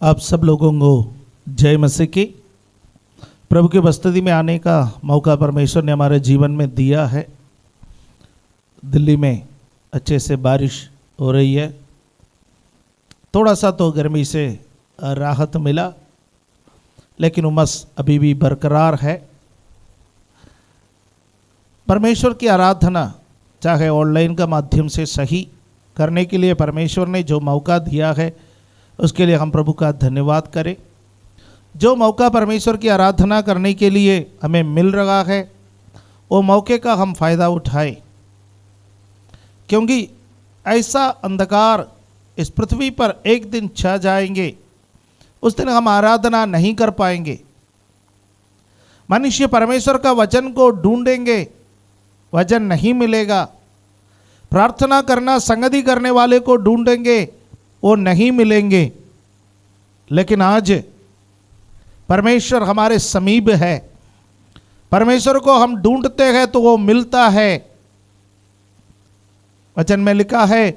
आप सब लोगों को जय मसीह की। प्रभु की उपस्थिति में आने का मौका परमेश्वर ने हमारे जीवन में दिया है। दिल्ली में अच्छे से बारिश हो रही है, थोड़ा सा तो गर्मी से राहत मिला, लेकिन उमस अभी भी बरकरार है। परमेश्वर की आराधना चाहे ऑनलाइन का माध्यम से सही करने के लिए परमेश्वर ने जो मौका दिया है उसके लिए हम प्रभु का धन्यवाद करें। जो मौका परमेश्वर की आराधना करने के लिए हमें मिल रहा है वो मौके का हम फ़ायदा उठाएं, क्योंकि ऐसा अंधकार इस पृथ्वी पर एक दिन छा जाएंगे, उस दिन हम आराधना नहीं कर पाएंगे। मनुष्य परमेश्वर का वचन को ढूंढेंगे, वचन नहीं मिलेगा। प्रार्थना करना संगति करने वाले को ढूंढेंगे, वो नहीं मिलेंगे। लेकिन आज परमेश्वर हमारे समीप है, परमेश्वर को हम ढूंढते हैं तो वो मिलता है। वचन में लिखा है,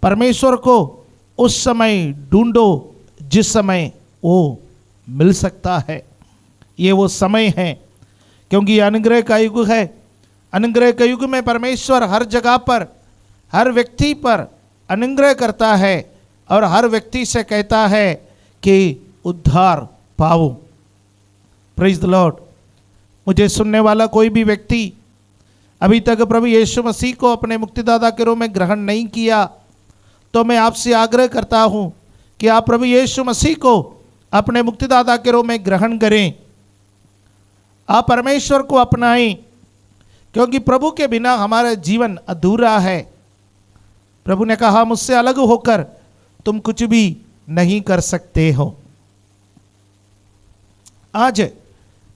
परमेश्वर को उस समय ढूंढो जिस समय वो मिल सकता है। ये वो समय है, क्योंकि अनुग्रह का युग है। अनुग्रह के युग में परमेश्वर हर जगह पर, हर व्यक्ति पर अनुग्रह करता है और हर व्यक्ति से कहता है कि उद्धार पाओ। Praise the Lord. मुझे सुनने वाला कोई भी व्यक्ति अभी तक प्रभु यीशु मसीह को अपने मुक्तिदाता के रूप में ग्रहण नहीं किया, तो मैं आपसे आग्रह करता हूं कि आप प्रभु यीशु मसीह को अपने मुक्तिदाता के रूप में ग्रहण करें। आप परमेश्वर को अपनाएं, क्योंकि प्रभु के बिना हमारा जीवन अधूरा है। प्रभु ने कहा, मुझसे अलग होकर तुम कुछ भी नहीं कर सकते हो। आज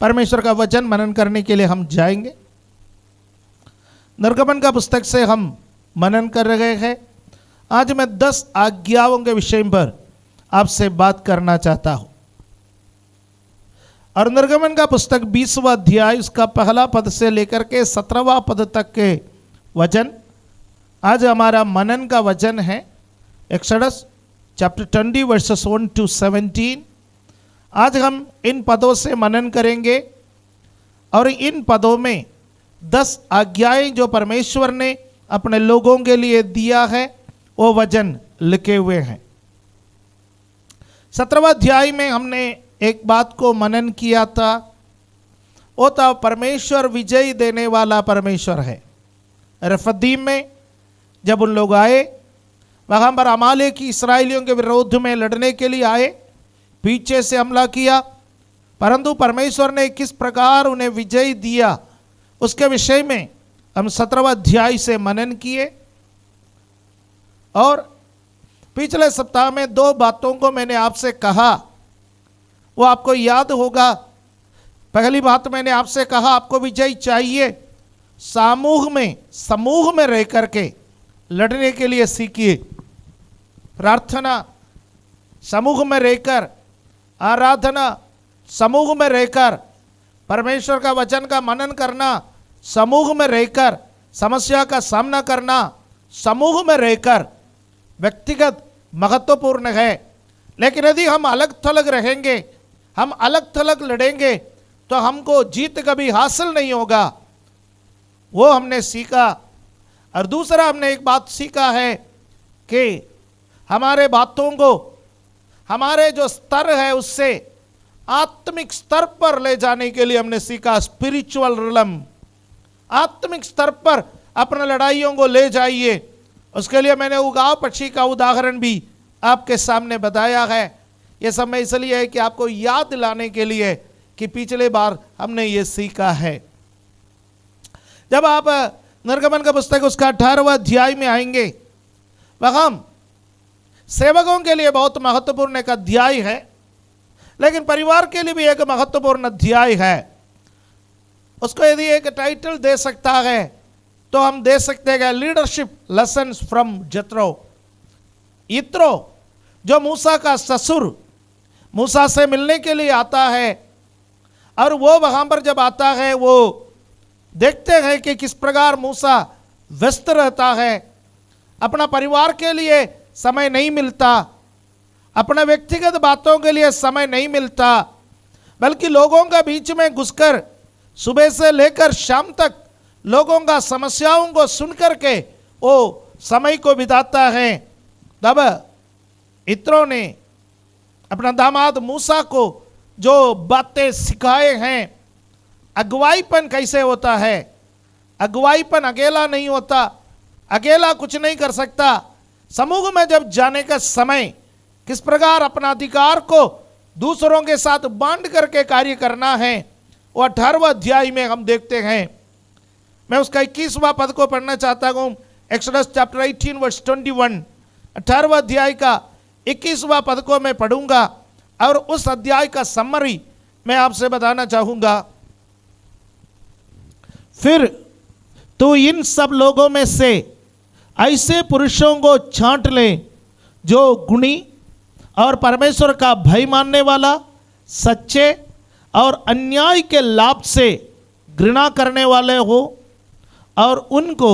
परमेश्वर का वचन मनन करने के लिए हम जाएंगे। निर्गमन का पुस्तक से हम मनन कर रहे हैं। आज मैं 10 आज्ञाओं के विषय पर आपसे बात करना चाहता हूं। और निर्गमन का पुस्तक 20वां अध्याय उसका पहला पद से लेकर के 17वां पद तक के वचन आज हमारा मनन का वचन है। Exodus chapter 20 versus 1 to 17। आज हम इन पदों से मनन करेंगे और इन पदों में 10 आज्ञाएं जो परमेश्वर ने अपने लोगों के लिए दिया है वो वचन लिखे हुए हैं। 17वां अध्याय में हमने एक बात को मनन किया था, वो था परमेश्वर विजय देने वाला परमेश्वर है। रफदीम में जब उन लोग आए, वहाँ पर अमालेक की इस्राएलियों के विरोध में लड़ने के लिए आए, पीछे से हमला किया, परंतु परमेश्वर ने किस प्रकार उन्हें विजय दिया उसके विषय में हम 17वां अध्याय से मनन किए। और पिछले सप्ताह में 2 बातों को मैंने आपसे कहा, वो आपको याद होगा। पहली बात मैंने आपसे कहा, आपको विजय चाहिए, समूह में रह करके लड़ने के लिए सीखिए। प्रार्थना समूह में रहकर, आराधना समूह में रहकर, परमेश्वर का वचन का मनन करना समूह में रहकर, समस्या का सामना करना समूह में रहकर व्यक्तिगत महत्वपूर्ण है। लेकिन यदि हम अलग थलग रहेंगे, हम अलग थलग लड़ेंगे, तो हमको जीत कभी हासिल नहीं होगा। वो हमने सीखा। और दूसरा हमने एक बात सीखा है कि हमारे बातों को, हमारे जो स्तर है उससे आत्मिक स्तर पर ले जाने के लिए हमने सीखा स्पिरिचुअल रिलम। आत्मिक स्तर पर अपने लड़ाइयों को ले जाइए। उसके लिए मैंने उगाव पक्षी का उदाहरण भी आपके सामने बताया है। यह सब मैं इसलिए है कि आपको याद दिलाने के लिए कि पिछले बार हमने ये सीखा है। जब आप निर्गमन का पुस्तक उसका 18वां अध्याय में आएंगे, वह हम सेवकों के लिए बहुत महत्वपूर्ण एक अध्याय है, लेकिन परिवार के लिए भी एक महत्वपूर्ण अध्याय है। उसको यदि एक टाइटल दे सकता है तो हम दे सकते हैं लीडरशिप लेसन्स फ्रॉम जत्रो। यित्रो जो मूसा का ससुर मूसा से मिलने के लिए आता है, और वो वहाँ पर जब आता है वो देखते हैं कि किस प्रकार मूसा व्यस्त रहता है, अपना परिवार के लिए समय नहीं मिलता, अपने व्यक्तिगत बातों के लिए समय नहीं मिलता, बल्कि लोगों के बीच में घुसकर सुबह से लेकर शाम तक लोगों का समस्याओं को सुन करके वो समय को बिताता है। तब इत्रो ने अपना दामाद मूसा को जो बातें सिखाए हैं, अगुवाईपन कैसे होता है, अगुवाईपन अकेला नहीं होता, अकेला कुछ नहीं कर सकता, समूह में जब जाने का समय किस प्रकार अपना अधिकार को दूसरों के साथ बांट करके कार्य करना है, वो 18वां अध्याय में हम देखते हैं। मैं उसका 21वां पद को पढ़ना चाहता हूँ। एक्सोडस चैप्टर 18 वर्स 21, 18वां अध्याय का 21वां पद को मैं पढ़ूंगा और उस अध्याय का समरी मैं आपसे बताना चाहूंगा। फिर तू इन सब लोगों में से ऐसे पुरुषों को छांट ले जो गुणी और परमेश्वर का भय मानने वाला, सच्चे और अन्याय के लाभ से घृणा करने वाले हो, और उनको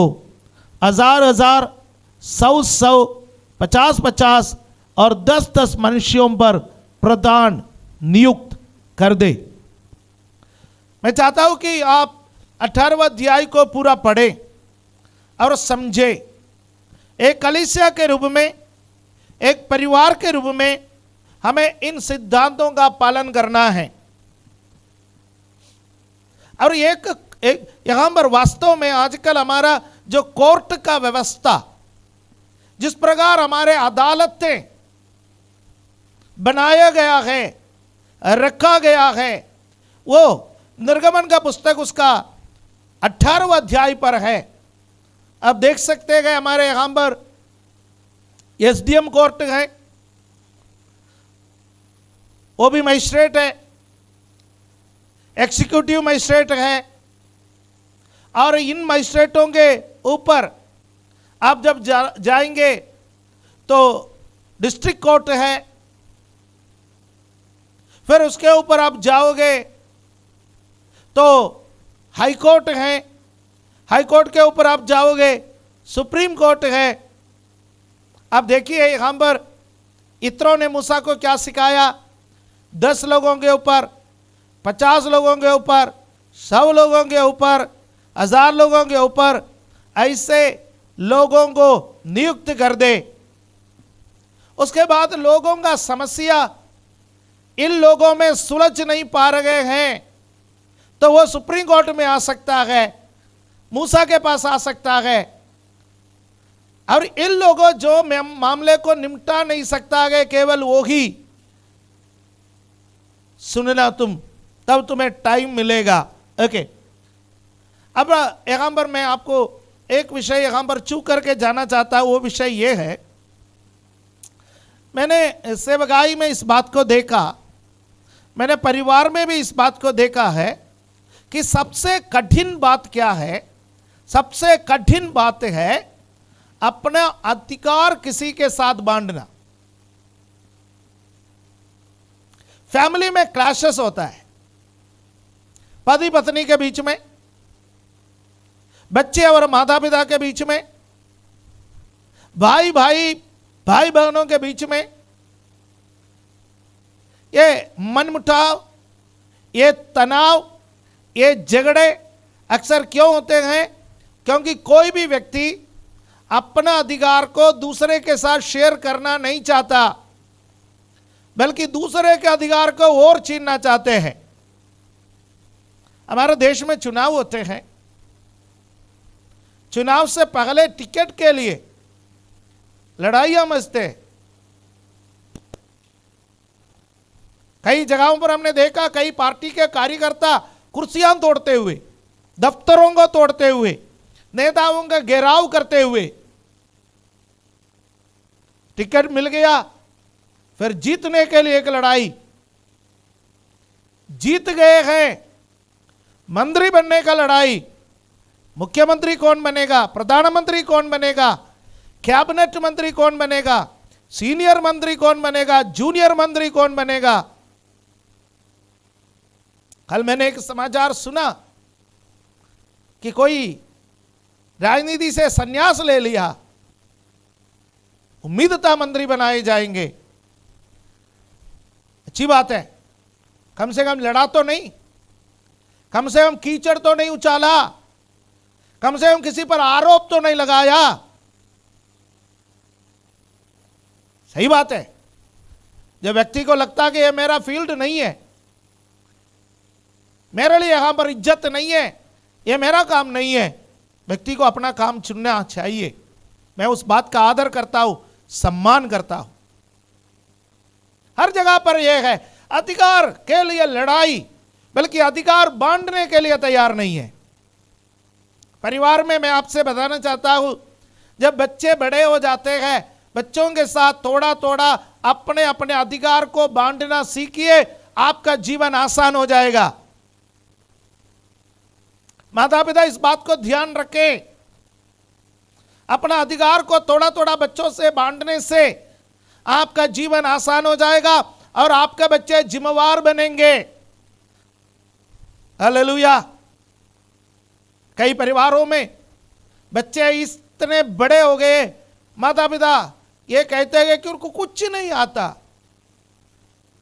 1000-1000, 100-100, 50-50 और 10-10 मनुष्यों पर प्रधान नियुक्त कर दे। मैं चाहता हूं कि आप 18वां अध्याय को पूरा पढ़ें और समझे। एक कलीसिया के रूप में, एक परिवार के रूप में हमें इन सिद्धांतों का पालन करना है। और एक यहां पर वास्तव में आजकल हमारा जो कोर्ट का व्यवस्था, जिस प्रकार हमारे अदालतें बनाया गया है, रखा गया है, वो निर्गमन का पुस्तक उसका 18वां अध्याय पर है। अब देख सकते हैं हमारे यहां पर एसडीएम कोर्ट है, वो भी मजिस्ट्रेट है, एग्जीक्यूटिव मजिस्ट्रेट है, और इन मजिस्ट्रेटों के ऊपर आप जब जाएंगे तो डिस्ट्रिक्ट कोर्ट है, फिर उसके ऊपर आप जाओगे तो हाई कोर्ट है, हाई कोर्ट के ऊपर आप जाओगे सुप्रीम कोर्ट है। अब देखिए यहां पर इत्रो ने मूसा को क्या सिखाया, 10 लोगों के ऊपर, 50 लोगों के ऊपर, 100 लोगों के ऊपर, 1000 लोगों के ऊपर ऐसे लोगों को नियुक्त कर दे। उसके बाद लोगों का समस्या इन लोगों में सुलझ नहीं पा रहे हैं तो वो सुप्रीम कोर्ट में आ सकता है, मूसा के पास आ सकता है, और इन लोगों जो मामले को निपटा नहीं सकता है केवल वो ही सुनना तुम, तब तुम्हें टाइम मिलेगा। ओके, अब यहां पर मैं आपको एक विषय यहां पर छू करके जाना चाहता हूं। वो विषय ये है, मैंने सेवकाई में इस बात को देखा, मैंने परिवार में भी इस बात को देखा है कि सबसे कठिन बात क्या है। सबसे कठिन बात है अपना अधिकार किसी के साथ बांटना। फैमिली में क्लैशेस होता है, पति पत्नी के बीच में, बच्चे और माता पिता के बीच में, भाई बहनों के बीच में। ये मनमुटाव, ये तनाव, ये झगड़े अक्सर क्यों होते हैं? क्योंकि कोई भी व्यक्ति अपना अधिकार को दूसरे के साथ शेयर करना नहीं चाहता, बल्कि दूसरे के अधिकार को और छीनना चाहते हैं। हमारे देश में चुनाव होते हैं, चुनाव से पहले टिकट के लिए लड़ाइयां मचते हैं। कई जगहों पर हमने देखा कई पार्टी के कार्यकर्ता कुर्सियां तोड़ते हुए, दफ्तरों को तोड़ते हुए, नेताओं का घेराव करते हुए। टिकट मिल गया, फिर जीतने के लिए एक लड़ाई, जीत गए हैं, मंत्री बनने का लड़ाई, मुख्यमंत्री कौन बनेगा, प्रधानमंत्री कौन बनेगा, कैबिनेट मंत्री कौन बनेगा, सीनियर मंत्री कौन बनेगा, जूनियर मंत्री कौन बनेगा। कल मैंने एक समाचार सुना कि कोई राजनीति से संन्यास ले लिया, उम्मीद था मंत्री बनाए जाएंगे, अच्छी बात है, कम से कम लड़ा तो नहीं, कम से कम कीचड़ तो नहीं उछाला, कम से कम किसी पर आरोप तो नहीं लगाया। सही बात है। जब व्यक्ति को लगता है कि यह मेरा फील्ड नहीं है, मेरे लिए यहां पर इज्जत नहीं है, यह मेरा काम नहीं है, व्यक्ति को अपना काम चुनना चाहिए। मैं उस बात का आदर करता हूं, सम्मान करता हूं। हर जगह पर यह है, अधिकार के लिए लड़ाई, बल्कि अधिकार बांटने के लिए तैयार नहीं है। परिवार में मैं आपसे बताना चाहता हूं, जब बच्चे बड़े हो जाते हैं, बच्चों के साथ थोड़ा थोड़ा अपने अपने अधिकार को बांटना सीखिए, आपका जीवन आसान हो जाएगा। माता पिता इस बात को ध्यान रखें, अपना अधिकार को थोड़ा थोड़ा बच्चों से बांटने से आपका जीवन आसान हो जाएगा और आपके बच्चे जिम्मेवार बनेंगे। हालेलुया। कई परिवारों में बच्चे इतने बड़े हो गए, माता पिता ये कहते हैं कि उनको कुछ नहीं आता,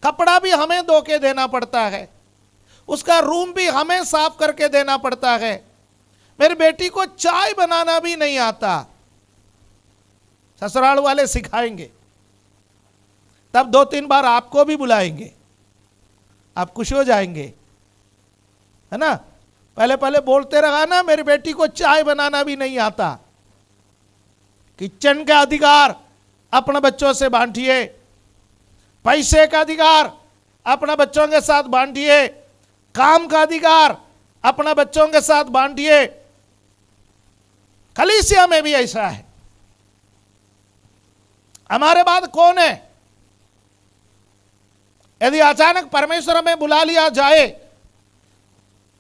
कपड़ा भी हमें धो के देना पड़ता है, उसका रूम भी हमें साफ करके देना पड़ता है, मेरी बेटी को चाय बनाना भी नहीं आता। ससुराल वाले सिखाएंगे, तब 2-3 बार आपको भी बुलाएंगे, आप खुश हो जाएंगे, है ना। पहले पहले बोलते रहा ना, मेरी बेटी को चाय बनाना भी नहीं आता। किचन का अधिकार अपने बच्चों से बांटिए, पैसे का अधिकार अपने बच्चों के साथ बांटिए, काम का अधिकार अपने बच्चों के साथ बांटिए। कलीसिया में भी ऐसा है। हमारे बाद कौन है? यदि अचानक परमेश्वर हमें बुला लिया जाए,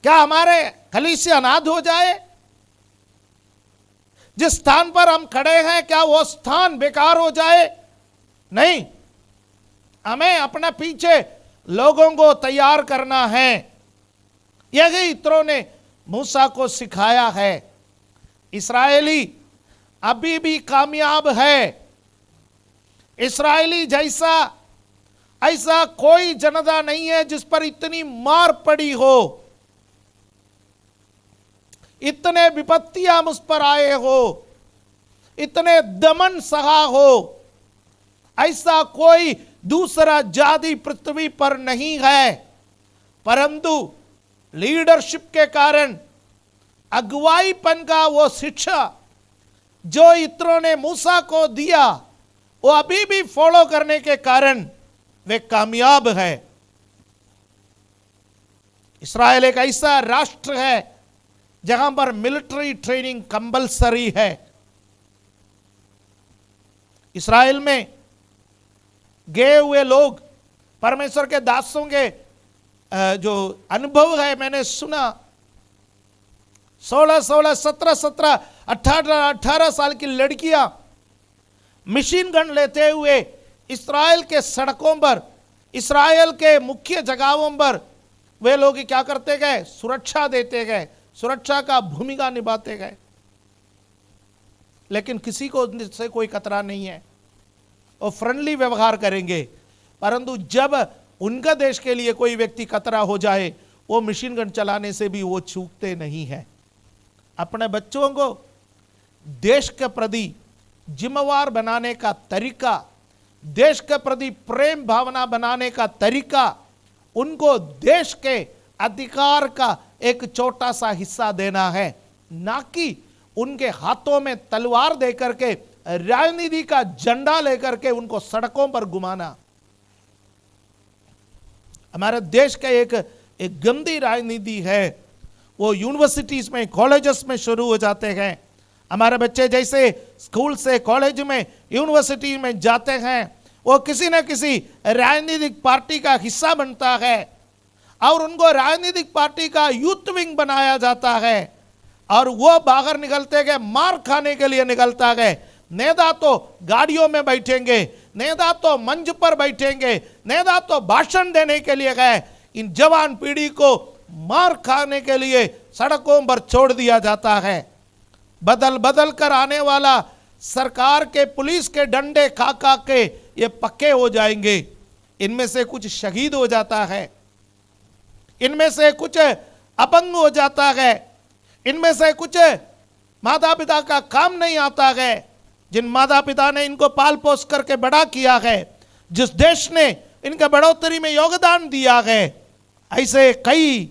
क्या हमारे कलीसिया अनाथ हो जाए? जिस स्थान पर हम खड़े हैं, क्या वो स्थान बेकार हो जाए? नहीं, हमें अपने पीछे लोगों को तैयार करना है। यही इत्रो ने मूसा को सिखाया है। इस्राएली अभी भी कामयाब है। इस्राएली जैसा ऐसा कोई जनता नहीं है जिस पर इतनी मार पड़ी हो, इतने विपत्तियां मुझ पर आए हो, इतने दमन सहा हो, ऐसा कोई दूसरा जाति पृथ्वी पर नहीं है। परंतु लीडरशिप के कारण, अगुवाईपन का वो शिक्षा जो इत्रो ने मूसा को दिया, वो अभी भी फॉलो करने के कारण वे कामयाब है। इस्राएल एक ऐसा राष्ट्र है जहां पर मिलिट्री ट्रेनिंग कंपलसरी है। इस्राएल में गए हुए लोग, परमेश्वर के दासों के जो अनुभव है, मैंने सुना, 16, 17, 18 साल की लड़कियां मशीन गन लेते हुए इस्राएल के सड़कों पर, इस्राएल के मुख्य जगहों पर वे लोग क्या करते गए? सुरक्षा देते गए, सुरक्षा का भूमिका निभाते गए। लेकिन किसी को से कोई खतरा नहीं है, वो फ्रेंडली व्यवहार करेंगे। परंतु जब उनका देश के लिए कोई व्यक्ति खतरा हो जाए, वो मशीन गन चलाने से भी वो चूकते नहीं है। अपने बच्चों को देश के प्रति जिम्मेवार बनाने का तरीका, देश के प्रति प्रेम भावना बनाने का तरीका, उनको देश के अधिकार का एक छोटा सा हिस्सा देना है, ना कि उनके हाथों में तलवार देकर के, राजनीति का झंडा लेकर के उनको सड़कों पर घुमाना। हमारे देश का एक गंदी राजनीति है, वो यूनिवर्सिटीज में, कॉलेजेस में शुरू हो जाते हैं। हमारे बच्चे जैसे स्कूल से कॉलेज में, यूनिवर्सिटी में जाते हैं, वो किसी न किसी राजनीतिक पार्टी का हिस्सा बनता है और उनको राजनीतिक पार्टी का यूथ विंग बनाया जाता है और वो बाहर निकलते गए, मार खाने के लिए निकलता गए। नेता तो गाड़ियों में बैठेंगे, नेता तो मंच पर बैठेंगे, नेता तो भाषण देने के लिए गए। इन जवान पीढ़ी को मार खाने के लिए सड़कों पर छोड़ दिया जाता है। बदल बदल कर आने वाला सरकार के, पुलिस के डंडे खा खा के ये पक्के हो जाएंगे। इनमें से कुछ शहीद हो जाता है, इनमें से कुछ अपंग हो जाता है, इनमें से कुछ माता पिता का काम नहीं आता है। जिन माता पिता ने इनको पाल पोस करके बड़ा किया है, जिस देश ने इनका बढ़ोतरी में योगदान दिया है, ऐसे कई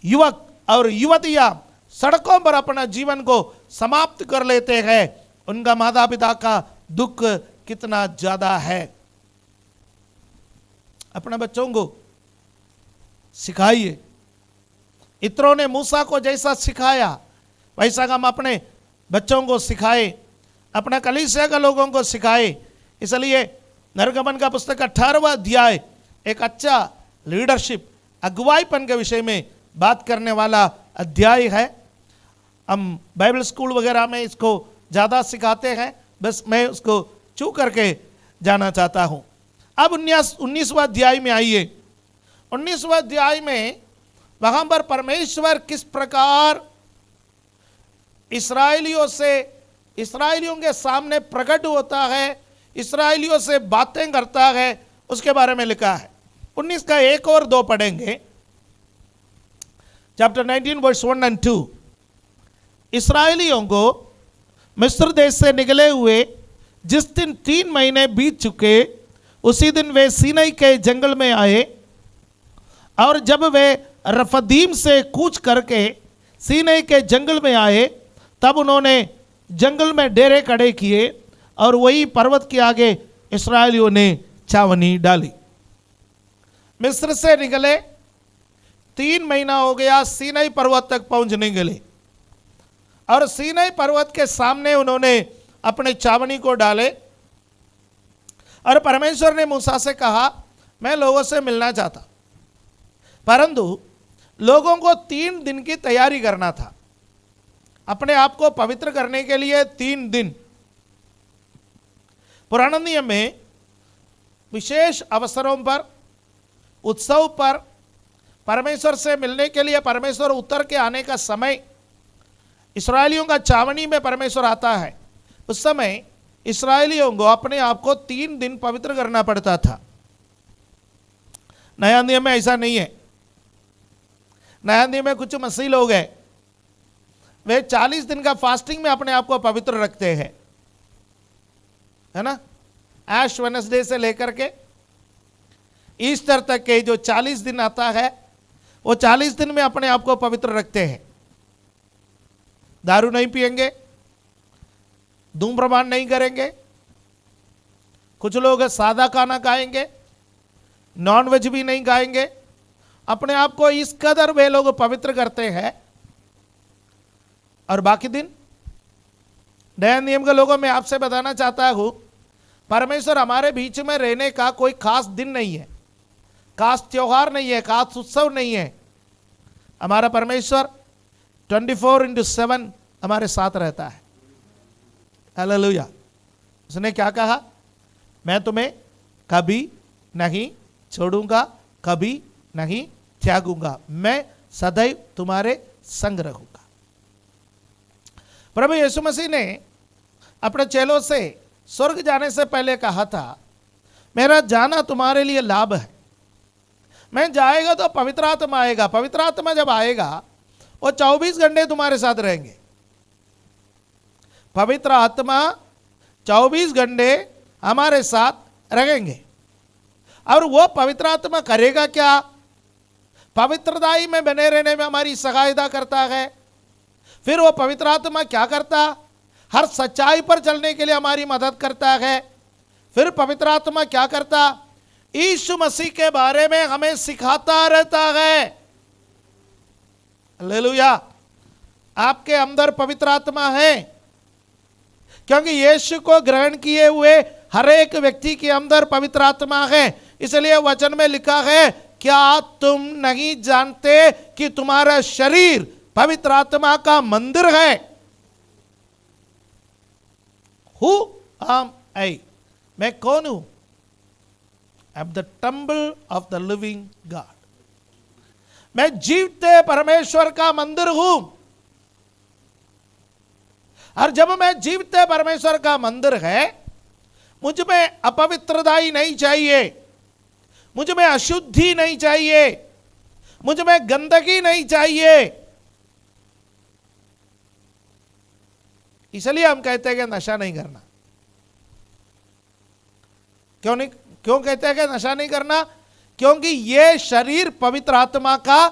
युवक और युवतियां सड़कों पर अपना जीवन को समाप्त कर लेते हैं। उनका माता पिता का दुख कितना ज्यादा है। अपने बच्चों को सिखाइए। इत्रों ने मूसा को जैसा सिखाया वैसा हम अपने बच्चों को सिखाए, अपना कलीसिया का लोगों को सिखाए। इसलिए निर्गमन का पुस्तक 18वां अध्याय एक अच्छा लीडरशिप अगुवाईपन के विषय में बात करने वाला अध्याय है। हम बाइबल स्कूल वगैरह में इसको ज़्यादा सिखाते हैं, बस मैं उसको छू करके जाना चाहता हूँ। अब 19वां अध्याय में आइए। 19वां अध्याय में वहाँ पर परमेश्वर किस प्रकार इसराइलियों के सामने प्रकट होता है, इसराइलियों से बातें करता है, उसके बारे में लिखा है। 19 का 1 और 2 पढ़ेंगे। चैप्टर 19 वर्स 1 और 2। इसराइलियों को मिस्र देश से निकले हुए जिस दिन 3 महीने बीत चुके, उसी दिन वे सीनै के जंगल में आए, और जब वे रफदीम से कूच करके सीनै के जंगल में आए, तब उन्होंने जंगल में डेरे खड़े किए और वही पर्वत के आगे इस्राएलियों ने छावनी डाली। मिस्र से निकले, 3 महीना हो गया, सीनै पर्वत तक पहुंचने के लिए, और सीनै पर्वत के सामने उन्होंने अपने छावनी को डाले। और परमेश्वर ने मूसा से कहा, मैं लोगों से मिलना चाहता, परंतु लोगों को 3 दिन की तैयारी करना था, अपने आप को पवित्र करने के लिए 3 दिन। पुराने नियम में विशेष अवसरों पर, उत्सव पर परमेश्वर से मिलने के लिए परमेश्वर उतर के आने का समय, इस्राएलियों का छावनी में परमेश्वर आता है, उस समय इस्राएलियों को अपने आप को 3 दिन पवित्र करना पड़ता था। नया नियम में ऐसा नहीं है। नया नियम में कुछ मसीह लोग हैं, वे 40 दिन का फास्टिंग में अपने आप को पवित्र रखते हैं, है ना। ऐश वेडनेसडे से लेकर के ईस्टर तक के जो 40 दिन आता है, वो 40 दिन में अपने आप को पवित्र रखते हैं। दारू नहीं पिएंगे, धूम्रपान नहीं करेंगे, कुछ लोग सादा खाना खाएंगे, नॉन वेज भी नहीं खाएंगे। अपने आप को इस कदर वे लोग पवित्र करते हैं। और बाकी दिन नया नियम के लोगों में आपसे बताना चाहता हूं, परमेश्वर हमारे बीच में रहने का कोई खास दिन नहीं है, खास त्योहार नहीं है, खास उत्सव नहीं है। हमारा परमेश्वर 24/7 हमारे साथ रहता है। हालेलुया। उसने क्या कहा, मैं तुम्हें कभी नहीं छोड़ूंगा, कभी नहीं त्यागूंगा, मैं सदैव तुम्हारे संग रहूंगा। प्रभु यीशु मसीह ने अपने चेलों से स्वर्ग जाने से पहले कहा था, मेरा जाना तुम्हारे लिए लाभ है। मैं जाएगा तो पवित्र आत्मा आएगा, पवित्र आत्मा जब आएगा वो 24 घंटे तुम्हारे साथ रहेंगे। पवित्र आत्मा 24 घंटे हमारे साथ रहेंगे। और वो पवित्र आत्मा करेगा क्या? पवित्रताई में बने रहने में हमारी सहायता करता है। फिर वो पवित्र आत्मा क्या करता? हर सच्चाई पर चलने के लिए हमारी मदद करता है। फिर पवित्र आत्मा क्या करता? यीशु मसीह के बारे में हमें सिखाता रहता है। हालेलुया। आपके अंदर पवित्र आत्मा है, क्योंकि यीशु को ग्रहण किए हुए हर एक व्यक्ति के अंदर पवित्र आत्मा है। इसलिए वचन में लिखा है, क्या तुम नहीं जानते कि तुम्हारा शरीर पवित्र आत्मा का मंदिर है? हु एम आई? मैं कौन हूं? I am the temple of the living God. मैं जीवते परमेश्वर का मंदिर हूं। और जब मैं जीवते परमेश्वर का मंदिर है, मुझ में अपवित्रता ही नहीं चाहिए, मुझ में अशुद्धि नहीं चाहिए, मुझ में गंदगी नहीं चाहिए। इसलिए हम कहते हैं कि नशा नहीं करना। क्यों कहते हैं कि नशा नहीं करना? क्योंकि ये शरीर पवित्र आत्मा का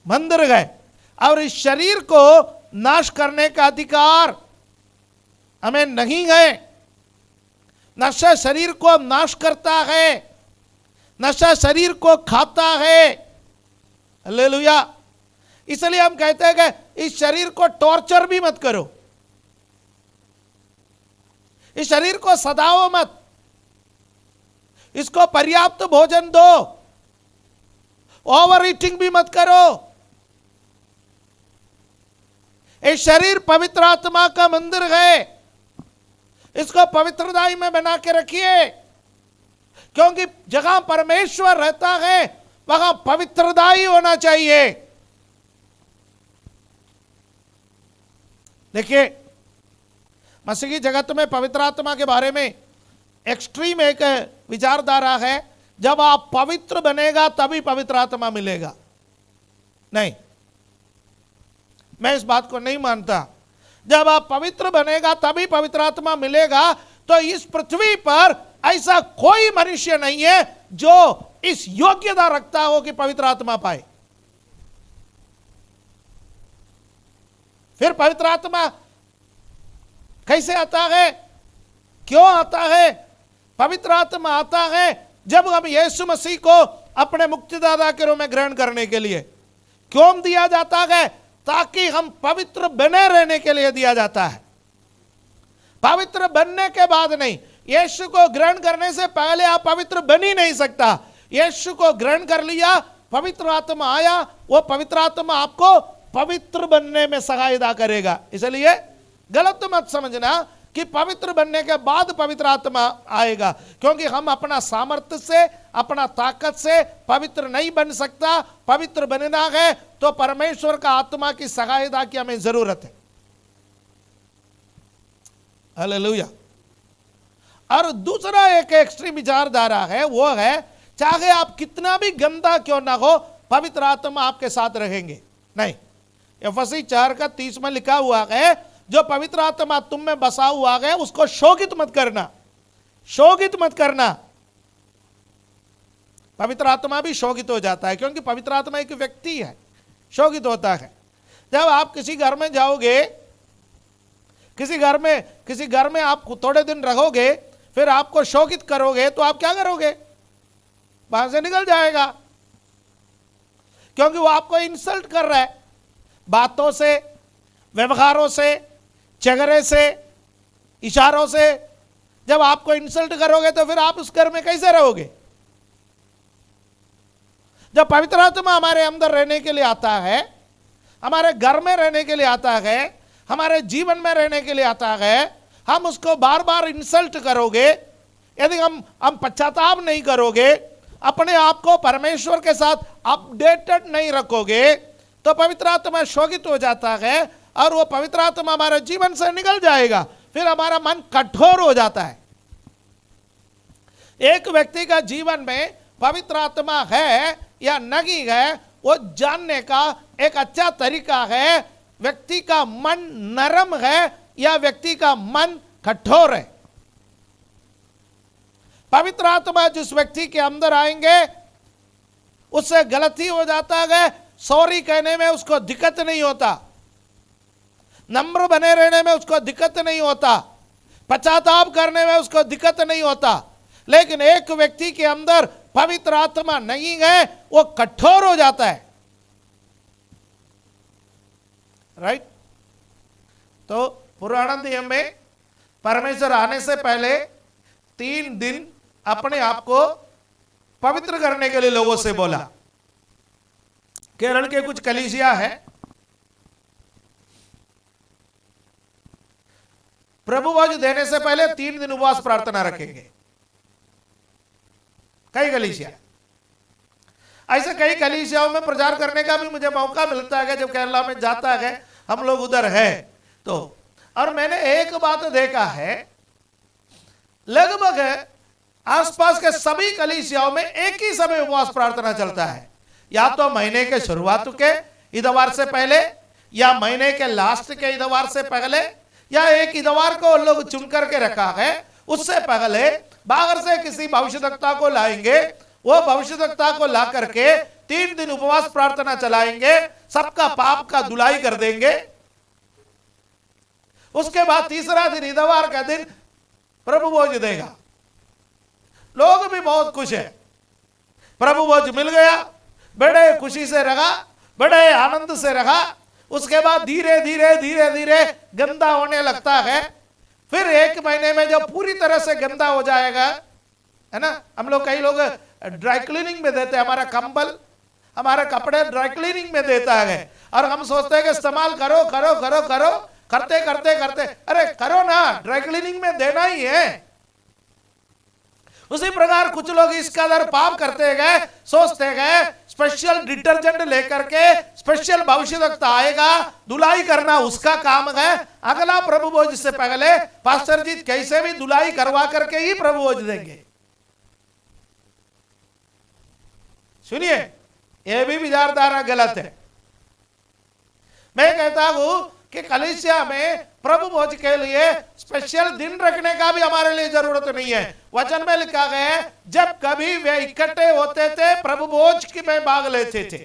मंदिर है और इस शरीर को नाश करने का अधिकार हमें नहीं है। नशा शरीर को नाश करता है, नशा शरीर को खाता है। हालेलुया। इसलिए हम कहते हैं कि इस शरीर को टॉर्चर भी मत करो, इस शरीर को सताओ मत, इसको पर्याप्त भोजन दो, ओवर ईटिंग भी मत करो। ये शरीर पवित्र आत्मा का मंदिर है, इसको पवित्रताई में बना के रखिए, क्योंकि जहां परमेश्वर रहता है वहां पवित्रताई होना चाहिए। देखिए, मसीही जगत में पवित्र आत्मा के बारे में एक्सट्रीम एक विचारधारा है, जब आप पवित्र बनेगा तभी पवित्र आत्मा मिलेगा। नहीं, मैं इस बात को नहीं मानता। जब आप पवित्र बनेगा तभी पवित्र आत्मा मिलेगा। तो इस पृथ्वी पर ऐसा कोई मनुष्य नहीं है जो इस योग्यता रखता हो कि पवित्र आत्मा पाए। फिर पवित्र आत्मा कैसे आता है, क्यों आता है? पवित्र आत्मा आता है जब हम यीशु मसीह को अपने मुक्तिदाता के रूप में ग्रहण करने के लिए। क्यों दिया जाता है? ताकि हम पवित्र बने रहने के लिए दिया जाता है। पवित्र बनने के बाद नहीं, यीशु को ग्रहण करने से पहले आप पवित्र बन ही नहीं सकता। यीशु को ग्रहण कर लिया, पवित्र आत्मा आया, वो पवित्र आत्मा आपको पवित्र बनने में सहायता करेगा। इसलिए गलत मत समझना कि पवित्र बनने के बाद पवित्र आत्मा आएगा, क्योंकि हम अपना सामर्थ्य से, अपना ताकत से पवित्र नहीं बन सकता। पवित्र बनना है तो परमेश्वर का आत्मा की सहायता की हमें जरूरत है। हालेलुया। और दूसरा एक एक्सट्रीम विचारधारा है, वो है चाहे आप कितना भी गंदा क्यों ना हो, पवित्र आत्मा आपके साथ रहेंगे। नहीं, एफएसी 4:30 में लिखा हुआ है, जो पवित्र आत्मा तुम में बसा हुआ है उसको शोकित मत करना, शोकित मत करना। पवित्र आत्मा भी शोकित हो जाता है, क्योंकि पवित्र आत्मा एक व्यक्ति है, शोकित होता है। जब आप किसी घर में जाओगे, किसी घर में आप थोड़े दिन रहोगे, फिर आपको शोकित करोगे तो आप क्या करोगे? वहां से निकल जाएगा, क्योंकि वो आपको इंसल्ट कर रहा है, बातों से, व्यवहारों से, चेहरे से, इशारों से। जब आपको इंसल्ट करोगे तो फिर आप उस घर में कैसे रहोगे? जब पवित्र आत्मा हमारे अंदर रहने के लिए आता है, हमारे घर में रहने के लिए आता है, हमारे जीवन में रहने के लिए आता है, हम उसको बार बार इंसल्ट करोगे, यदि हम पश्चाताप नहीं करोगे, अपने आप को परमेश्वर के साथ अपडेटेड नहीं रखोगे, तो पवित्र आत्मा शोकित हो जाता है और वो पवित्र आत्मा हमारे जीवन से निकल जाएगा। फिर हमारा मन कठोर हो जाता है। एक व्यक्ति का जीवन में पवित्र आत्मा है या नहीं है, वो जानने का एक अच्छा तरीका है, व्यक्ति का मन नरम है या व्यक्ति का मन कठोर है। पवित्र आत्मा जिस व्यक्ति के अंदर आएंगे, उससे गलती हो जाता है, सॉरी कहने में उसको दिक्कत नहीं होता, नम्र बने रहने में उसको दिक्कत नहीं होता, पश्चाताप करने में उसको दिक्कत नहीं होता। लेकिन एक व्यक्ति के अंदर पवित्र आत्मा नहीं है, वो कठोर हो जाता है। राइट? तो पुराना नियम में परमेश्वर आने से पहले 3 दिन अपने आप को पवित्र करने के लिए लोगों से बोला। केरल के कुछ कलीसिया है, प्रभु भोज देने से पहले 3 दिन उपवास प्रार्थना रखेंगे। कई कलीसिया, ऐसे कई कलीसियाओं में प्रचार करने का भी मुझे मौका मिलता है जब केरला में जाता है, हम लोग उधर है तो। और मैंने एक बात देखा है, लगभग आसपास के सभी कलीसियाओं में एक ही समय उपवास प्रार्थना चलता है, या तो महीने के शुरुआत के इतवार से पहले, या महीने के लास्ट के इतवार से पहले, या एक इतवार को लोग चुन करके रखा है उससे पहले बाहर से किसी भविष्यद्वक्ता को लाएंगे, वो भविष्यद्वक्ता को ला करके 3 दिन उपवास प्रार्थना चलाएंगे, सबका पाप का धुलाई कर देंगे। उसके बाद तीसरा दिन इतवार का दिन प्रभु भोज देगा। लोग भी बहुत खुश है, प्रभु भोज मिल गया, बड़े खुशी से रहा, बड़े आनंद से रहा। उसके बाद धीरे धीरे धीरे धीरे गंदा होने लगता है। फिर 1 महीने में जब पूरी तरह से गंदा हो जाएगा, है ना, हम लोग कई लोग ड्राई क्लीनिंग में देते हैं, हमारा कंबल हमारे कपड़े ड्राई क्लीनिंग में देता है, और हम सोचते हैं कि इस्तेमाल करो करो करो करो, करते करते करते, अरे करो ना, ड्राई क्लीनिंग में देना ही है। उसी प्रकार कुछ लोग इस कदर पाप करते गए, सोचते गए स्पेशल डिटर्जेंट लेकर के स्पेशल भविष्यद्वक्ता आएगा, धुलाई करना उसका काम है। अगला प्रभु भोज से पहले पास्टर जी कैसे भी धुलाई करवा करके ही प्रभु भोज देंगे। सुनिए, यह भी विचारधारा गलत है। मैं कहता हूं कि कलीसिया में प्रभु भोज के लिए स्पेशल दिन रखने का भी हमारे लिए जरूरत नहीं है। वचन में लिखा गया है, जब कभी वे इकट्ठे होते थे प्रभु भोज की में भाग लेते थे।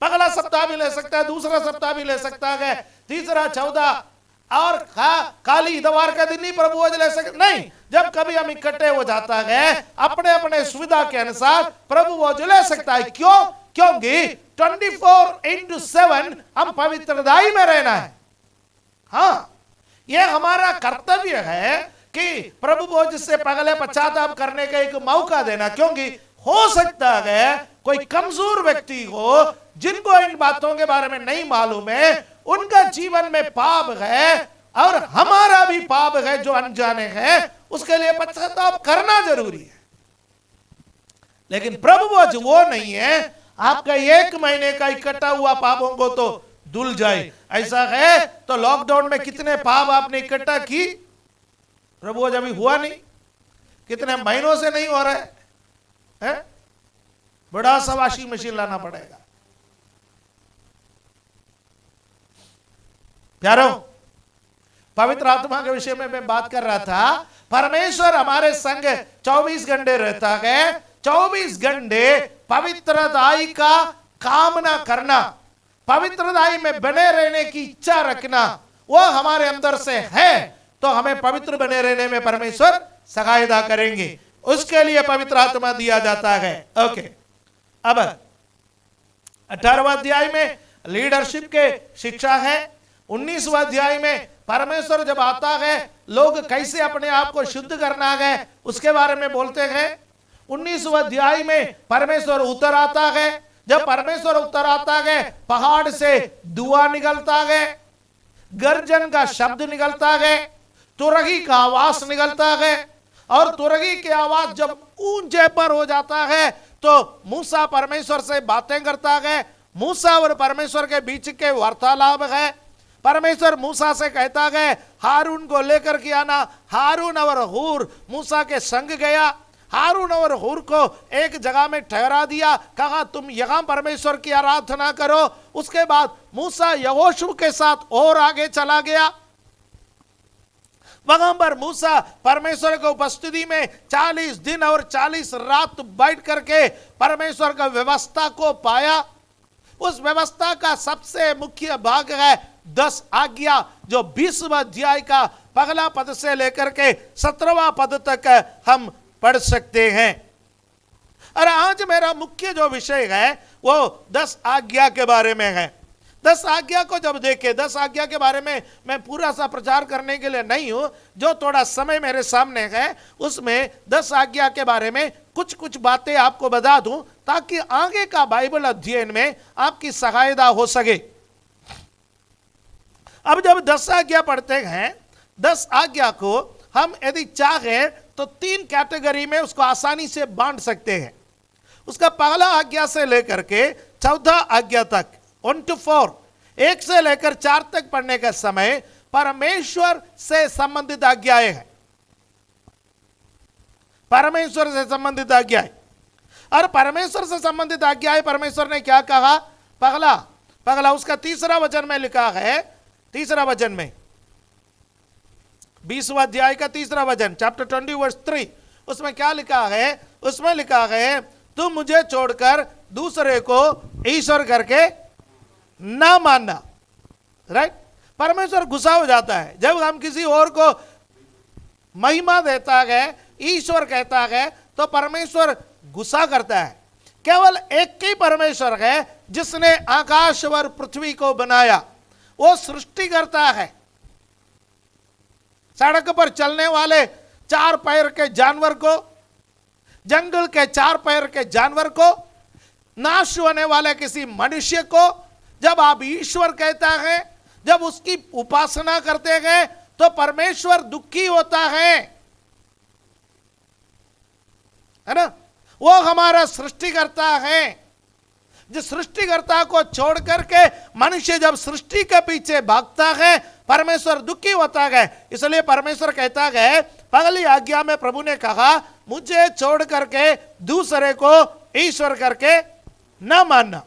पहला सप्ताह भी ले सकता है, दूसरा सप्ताह भी ले सकता है, तीसरा, 14 और खाली इतवार का दिन ही प्रभु भोज ले सकते नहीं। जब कभी हम इकट्ठे हो जाता है अपने अपने सुविधा के अनुसार प्रभु भोज ले सकता है। क्यों? क्योंकि 24/7 हम पवित्रताई में रहना है। हाँ, यह हमारा कर्तव्य है कि प्रभु भोज से पहले पश्चाताप करने का एक मौका देना, क्योंकि हो सकता है कोई कमजोर व्यक्ति हो जिनको इन बातों के बारे में नहीं मालूम है, उनका जीवन में पाप है और हमारा भी पाप है जो अनजाने है, उसके लिए पश्चाताप करना जरूरी है। लेकिन प्रभु भोज वो नहीं है आपका 1 महीने का इकट्ठा हुआ पापों को तो धुल जाए। ऐसा है तो लॉकडाउन में कितने पाप आपने इकट्ठा की, प्रभु भोज अभी हुआ नहीं, कितने महीनों से नहीं हो रहा है? बड़ा सा वॉशिंग मशीन लाना पड़ेगा। प्यारों, पवित्र आत्मा के विषय में मैं बात कर रहा था। परमेश्वर हमारे संग 24 घंटे रहता है। 24 घंटे पवित्रताई का कामना करना, पवित्रताई में बने रहने की इच्छा रखना, वो हमारे अंदर से है तो हमें पवित्र बने रहने में परमेश्वर सहायता करेंगे। उसके लिए पवित्र आत्मा दिया जाता है। ओके, अब 18वां अध्याय में लीडरशिप के शिक्षा है। 19वां अध्याय में परमेश्वर जब आता है लोग कैसे अपने आप को शुद्ध करना है उसके बारे में बोलते हैं। 19वां अध्याय में परमेश्वर उतर आता है। जब परमेश्वर उतर आता है पहाड़ से धुआं निकलता है, गर्जन का शब्द निकलता है, तुरही का आवाज निकलता है, और तुरही की आवाज जब ऊंचे पर हो जाता है तो मूसा परमेश्वर से बातें करता है। मूसा और परमेश्वर के बीच के वार्तालाप है। परमेश्वर मूसा से कहता है हारून को लेकर के आना। हारून और हूर मूसा के संग गया। हारून और हूर को एक जगह में ठहरा दिया, कहा तुम यहां परमेश्वर की आराधना करो। उसके बाद मूसा यहोशू के साथ और आगे चला गया। वहां पर मूसा परमेश्वर की उपस्थिति में 40 दिन और 40 रात बैठ करके परमेश्वर का व्यवस्था को पाया। उस व्यवस्था का सबसे मुख्य भाग है 10 आज्ञा, जो 20वां अध्याय का पहला पद से लेकर के 17वां पद तक हम पढ़ सकते हैं। और आज मेरा मुख्य जो विषय है वो 10 आज्ञा के बारे में है। 10 आज्ञा को जब देखें, 10 आज्ञा के बारे में मैं पूरा सा प्रचार करने के लिए नहीं हूं, जो थोड़ा समय मेरे सामने है उसमें 10 आज्ञा के बारे में कुछ कुछ बातें आपको बता दूं ताकि आगे का बाइबल अध्ययन में आपकी सहायता हो सके। अब जब 10 आज्ञा पढ़ते हैं, 10 आज्ञा को हम यदि चाहें तो 3 कैटेगरी में उसको आसानी से बांट सकते हैं। उसका पहला आज्ञा से लेकर के 14 आज्ञा तक, 1 to 4, 1 से लेकर 4 तक पढ़ने का समय परमेश्वर से संबंधित आज्ञाएं हैं। परमेश्वर से संबंधित आज्ञा है। और परमेश्वर से संबंधित आज्ञा है, परमेश्वर ने क्या कहा? पगला उसका तीसरा वचन में लिखा है, तीसरा वचन में 20वां अध्याय का तीसरा वचन, चैप्टर 20 वर्स 3, उसमें क्या लिखा है? उसमें लिखा है तुम मुझे छोड़कर दूसरे को ईश्वर करके ना मानना। राइट? परमेश्वर गुस्सा हो जाता है जब हम किसी और को महिमा देता है, ईश्वर कहता है, तो परमेश्वर गुस्सा करता है। केवल एक ही परमेश्वर है जिसने आकाश और पृथ्वी को बनाया, वो सृष्टि करता है। सड़क पर चलने वाले 4 पैर के जानवर को, जंगल के 4 पैर के जानवर को, नाश होने वाले किसी मनुष्य को जब आप ईश्वर कहता है, जब उसकी उपासना करते हैं, तो परमेश्वर दुखी होता है ना? वो हमारा सृष्टिकर्ता है। जिस सृष्टिकर्ता को छोड़ करके मनुष्य जब सृष्टि के पीछे भागता है, परमेश्वर दुखी होता है। इसलिए परमेश्वर कहता है, पहली आज्ञा में प्रभु ने कहा मुझे छोड़ करके दूसरे को ईश्वर करके न मानना।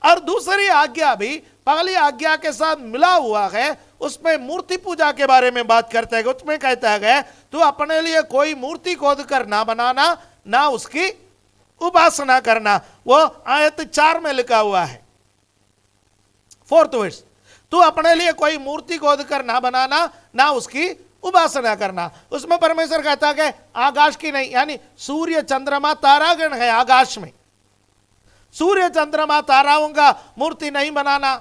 और दूसरी आज्ञा भी पहली आज्ञा के साथ मिला हुआ है, उसमें मूर्ति पूजा के बारे में बात करते हैं। उसमें कहता है तू अपने लिए कोई मूर्ति खोद कर ना बनाना, ना उसकी उपासना करना। वो आयत 4 में लिखा हुआ है, 4th वर्स, तू अपने लिए कोई मूर्ति खोद कर ना बनाना, ना उसकी उपासना करना। उसमें परमेश्वर कहता है आकाश की नहीं, यानी सूर्य चंद्रमा तारागण है आकाश में, सूर्य चंद्रमा ताराओं का मूर्ति नहीं बनाना,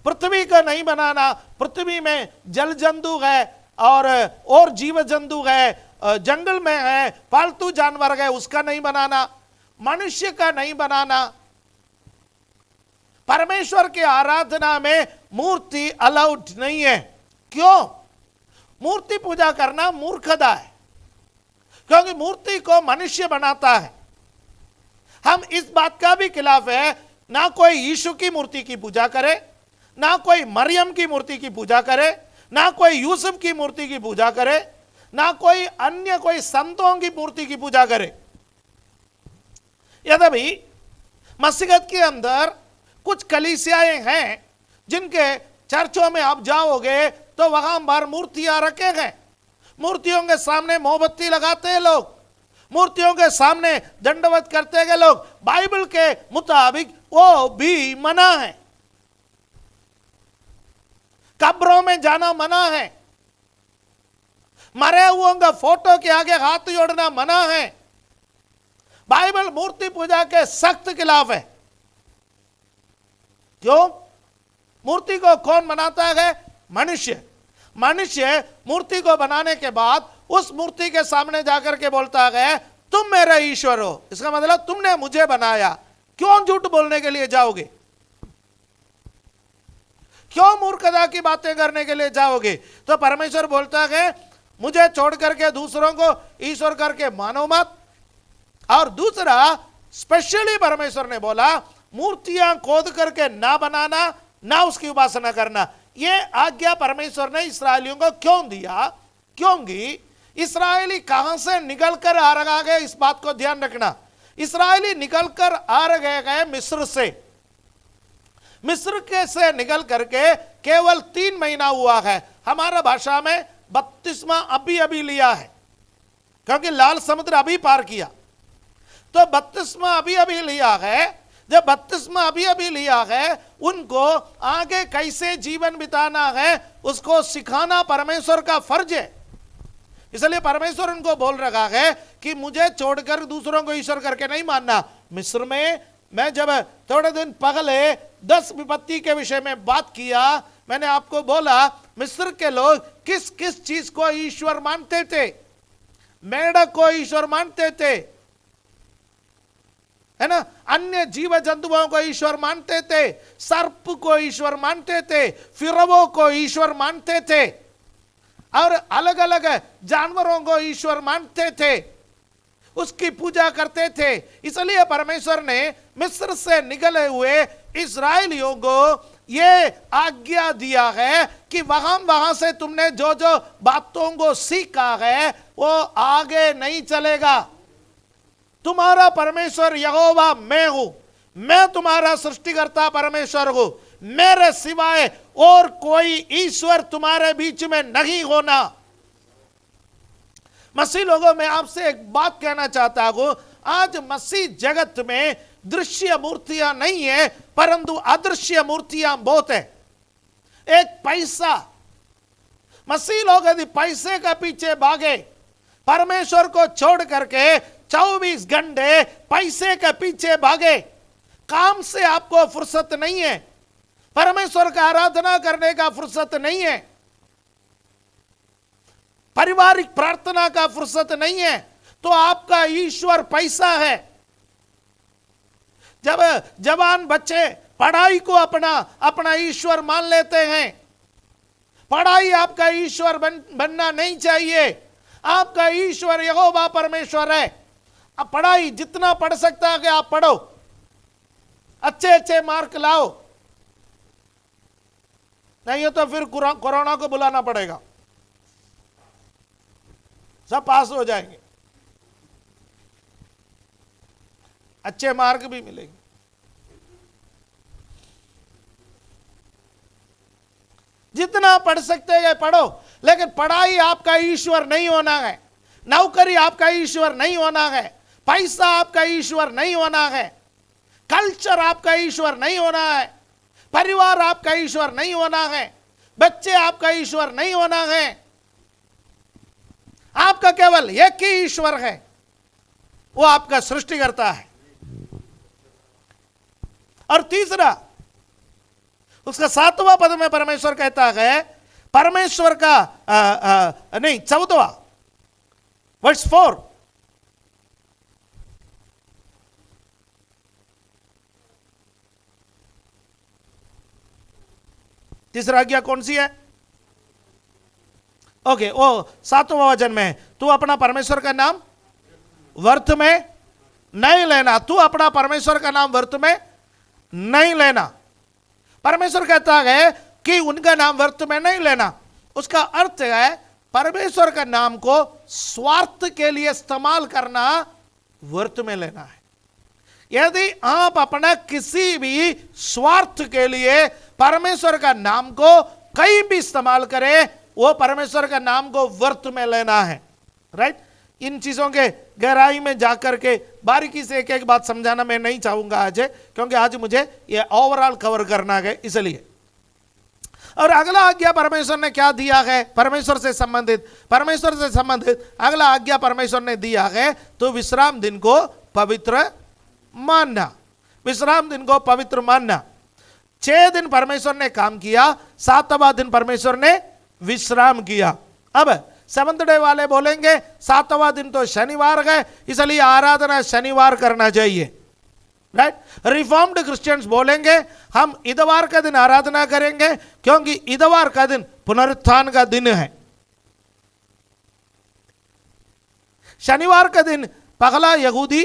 पृथ्वी का नहीं बनाना। पृथ्वी में जल जंतु है और जीव जंतु है, जंगल में है, पालतू जानवर है, उसका नहीं बनाना, मनुष्य का नहीं बनाना। परमेश्वर की आराधना में मूर्ति अलाउड नहीं है। क्यों? मूर्ति पूजा करना मूर्खता है, क्योंकि मूर्ति को मनुष्य बनाता है। हम इस बात का भी खिलाफ है, ना कोई यीशु की मूर्ति की पूजा करे, ना कोई मरियम की मूर्ति की पूजा करे, ना कोई यूसुफ की मूर्ति की पूजा करे, ना कोई अन्य कोई संतों की मूर्ति की पूजा करे। यद्यपि मसीहत के अंदर कुछ कलीसियाएं हैं जिनके चर्चों में आप जाओगे तो वहां बार मूर्तियां रखे हैं, मूर्तियों के सामने मोमबत्ती लगाते हैं लोग, मूर्तियों के सामने दंडवत करते हैं लोग। बाइबल के मुताबिक वो भी मना है। कब्रों में जाना मना है, मरे हुओं का फोटो के आगे हाथ जोड़ना मना है। बाइबल मूर्ति पूजा के सख्त खिलाफ है। क्यों? मूर्ति को कौन बनाता है? मनुष्य। मनुष्य मूर्ति को बनाने के बाद उस मूर्ति के सामने जाकर के बोलता है तुम मेरे ईश्वर हो। इसका मतलब तुमने मुझे बनाया। क्यों झूठ बोलने के लिए जाओगे? क्यों मूर्खता की बातें करने के लिए जाओगे? तो परमेश्वर बोलता है मुझे छोड़ करके दूसरों को ईश्वर करके मानो मत। और दूसरा स्पेशली परमेश्वर ने बोला मूर्तियां खोद करके ना बनाना, ना उसकी उपासना करना। यह आज्ञा परमेश्वर ने इस्राएलियों को क्यों दिया? क्योंकि इस्राएली कहां से निकल कर आ रहा है, इस बात को ध्यान रखना। इस्राएली निकल कर आ रहे गए मिस्र से। मिस्र के से निकल करके केवल 3 महीना हुआ है। हमारा भाषा में बपतिस्मा अभी अभी लिया है, क्योंकि लाल समुद्र अभी पार किया। तो बपतिस्मा अभी अभी लिया है। जब बपतिस्मा अभी अभी लिया है, उनको आगे कैसे जीवन बिताना है उसको सिखाना परमेश्वर का फर्ज है। इसलिए परमेश्वर उनको बोल रहा है कि मुझे छोड़कर दूसरों को ईश्वर करके नहीं मानना। मिस्र में मैं जब थोड़े दिन पहले 10 विपत्ति के विषय में बात किया, मैंने आपको बोला मिस्र के लोग किस किस चीज को ईश्वर मानते थे। मेढक को ईश्वर मानते थे, है ना, अन्य जीव जंतुओं को ईश्वर मानते थे, सर्प को ईश्वर मानते थे, फिरवों को ईश्वर मानते थे, और अलग अलग जानवरों को ईश्वर मानते थे, उसकी पूजा करते थे। इसलिए परमेश्वर ने मिस्र से निकले हुए इस्राएलियों को ये आज्ञा दिया है कि वहां से तुमने जो जो बातों को सीखा है वो आगे नहीं चलेगा। तुम्हारा परमेश्वर यहोवा मैं हूं, मैं तुम्हारा सृष्टिकर्ता परमेश्वर हूं, मेरे सिवाय और कोई ईश्वर तुम्हारे बीच में नहीं होना। मसीह लोगों, मैं आपसे एक बात कहना चाहता हूं, आज मसीह जगत में दृश्य मूर्तियां नहीं है, परंतु अदृश्य मूर्तियां बहुत है। एक पैसा, मसीह लोग यदि पैसे के पीछे भागे, परमेश्वर को छोड़ करके 24 घंटे पैसे के पीछे भागे, काम से आपको फुर्सत नहीं है, परमेश्वर का आराधना करने का फुर्सत नहीं है, पारिवारिक प्रार्थना का फुर्सत नहीं है, तो आपका ईश्वर पैसा है। जब जवान बच्चे पढ़ाई को अपना ईश्वर मान लेते हैं, पढ़ाई आपका ईश्वर बनना नहीं चाहिए। आपका ईश्वर यहोवा परमेश्वर है। अब पढ़ाई जितना पढ़ सकता है कि आप पढ़ो, अच्छे अच्छे मार्क लाओ, नहीं तो फिर कोरोना को बुलाना पड़ेगा, सब पास हो जाएंगे, अच्छे मार्क भी मिलेंगे। जितना पढ़ सकते हैं पढ़ो, लेकिन पढ़ाई आपका ईश्वर नहीं होना है, नौकरी आपका ईश्वर नहीं होना है, पैसा आपका ईश्वर नहीं होना है, कल्चर आपका ईश्वर नहीं होना है, परिवार आपका ईश्वर नहीं होना है, बच्चे आपका ईश्वर नहीं होना है। आपका केवल एक ही ईश्वर है, वो आपका सृष्टिकर्ता है। और तीसरा, उसका 7वां पद में परमेश्वर कहता है, परमेश्वर का नहीं 14वां वर्स 4, तीसरा आज्ञा कौन सी है? ओके, वो 7वां वचन में, तू अपना परमेश्वर का नाम व्यर्थ में नहीं लेना। तू अपना परमेश्वर का नाम व्यर्थ में नहीं लेना। परमेश्वर कहता है कि उनका नाम व्यर्थ में नहीं लेना। उसका अर्थ है परमेश्वर का नाम को स्वार्थ के लिए इस्तेमाल करना व्यर्थ में लेना है। यदि आप अपना किसी भी स्वार्थ के लिए परमेश्वर का नाम को कहीं भी इस्तेमाल करें, वो परमेश्वर का नाम को व्यर्थ में लेना है। राइट? इन चीजों के गहराई में जाकर के बारीकी से एक एक बात समझाना मैं नहीं चाहूंगा आज, क्योंकि आज मुझे ये ओवरऑल कवर करना है इसलिए। और अगला आज्ञा परमेश्वर ने क्या दिया है? परमेश्वर से संबंधित अगला आज्ञा परमेश्वर ने दिया है, तो विश्राम दिन को पवित्र मानना। विश्राम दिन को पवित्र मानना। 6 दिन परमेश्वर ने काम किया, 7वां दिन परमेश्वर ने विश्राम किया। अब 7th डे वाले बोलेंगे 7वां दिन तो शनिवार है, इसलिए आराधना शनिवार करना चाहिए। राइट? रिफॉर्म्ड क्रिश्चियंस बोलेंगे हम इतवार का दिन आराधना करेंगे, क्योंकि इतवार का दिन पुनरुत्थान का दिन है। शनिवार का दिन पगला यहूदी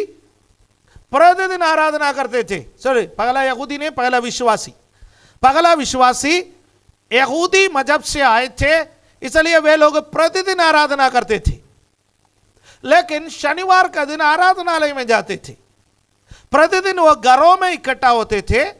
प्रतिदिन आराधना करते थे। सॉरी, पगला यहूदी नहीं, पगला विश्वासी। पगला विश्वासी यहूदी मजहब से आए थे, इसलिए वे लोग प्रतिदिन आराधना करते थे। लेकिन शनिवार का दिन आराधनालय में जाते थे। प्रतिदिन वो घरों में इकट्ठा होते थे।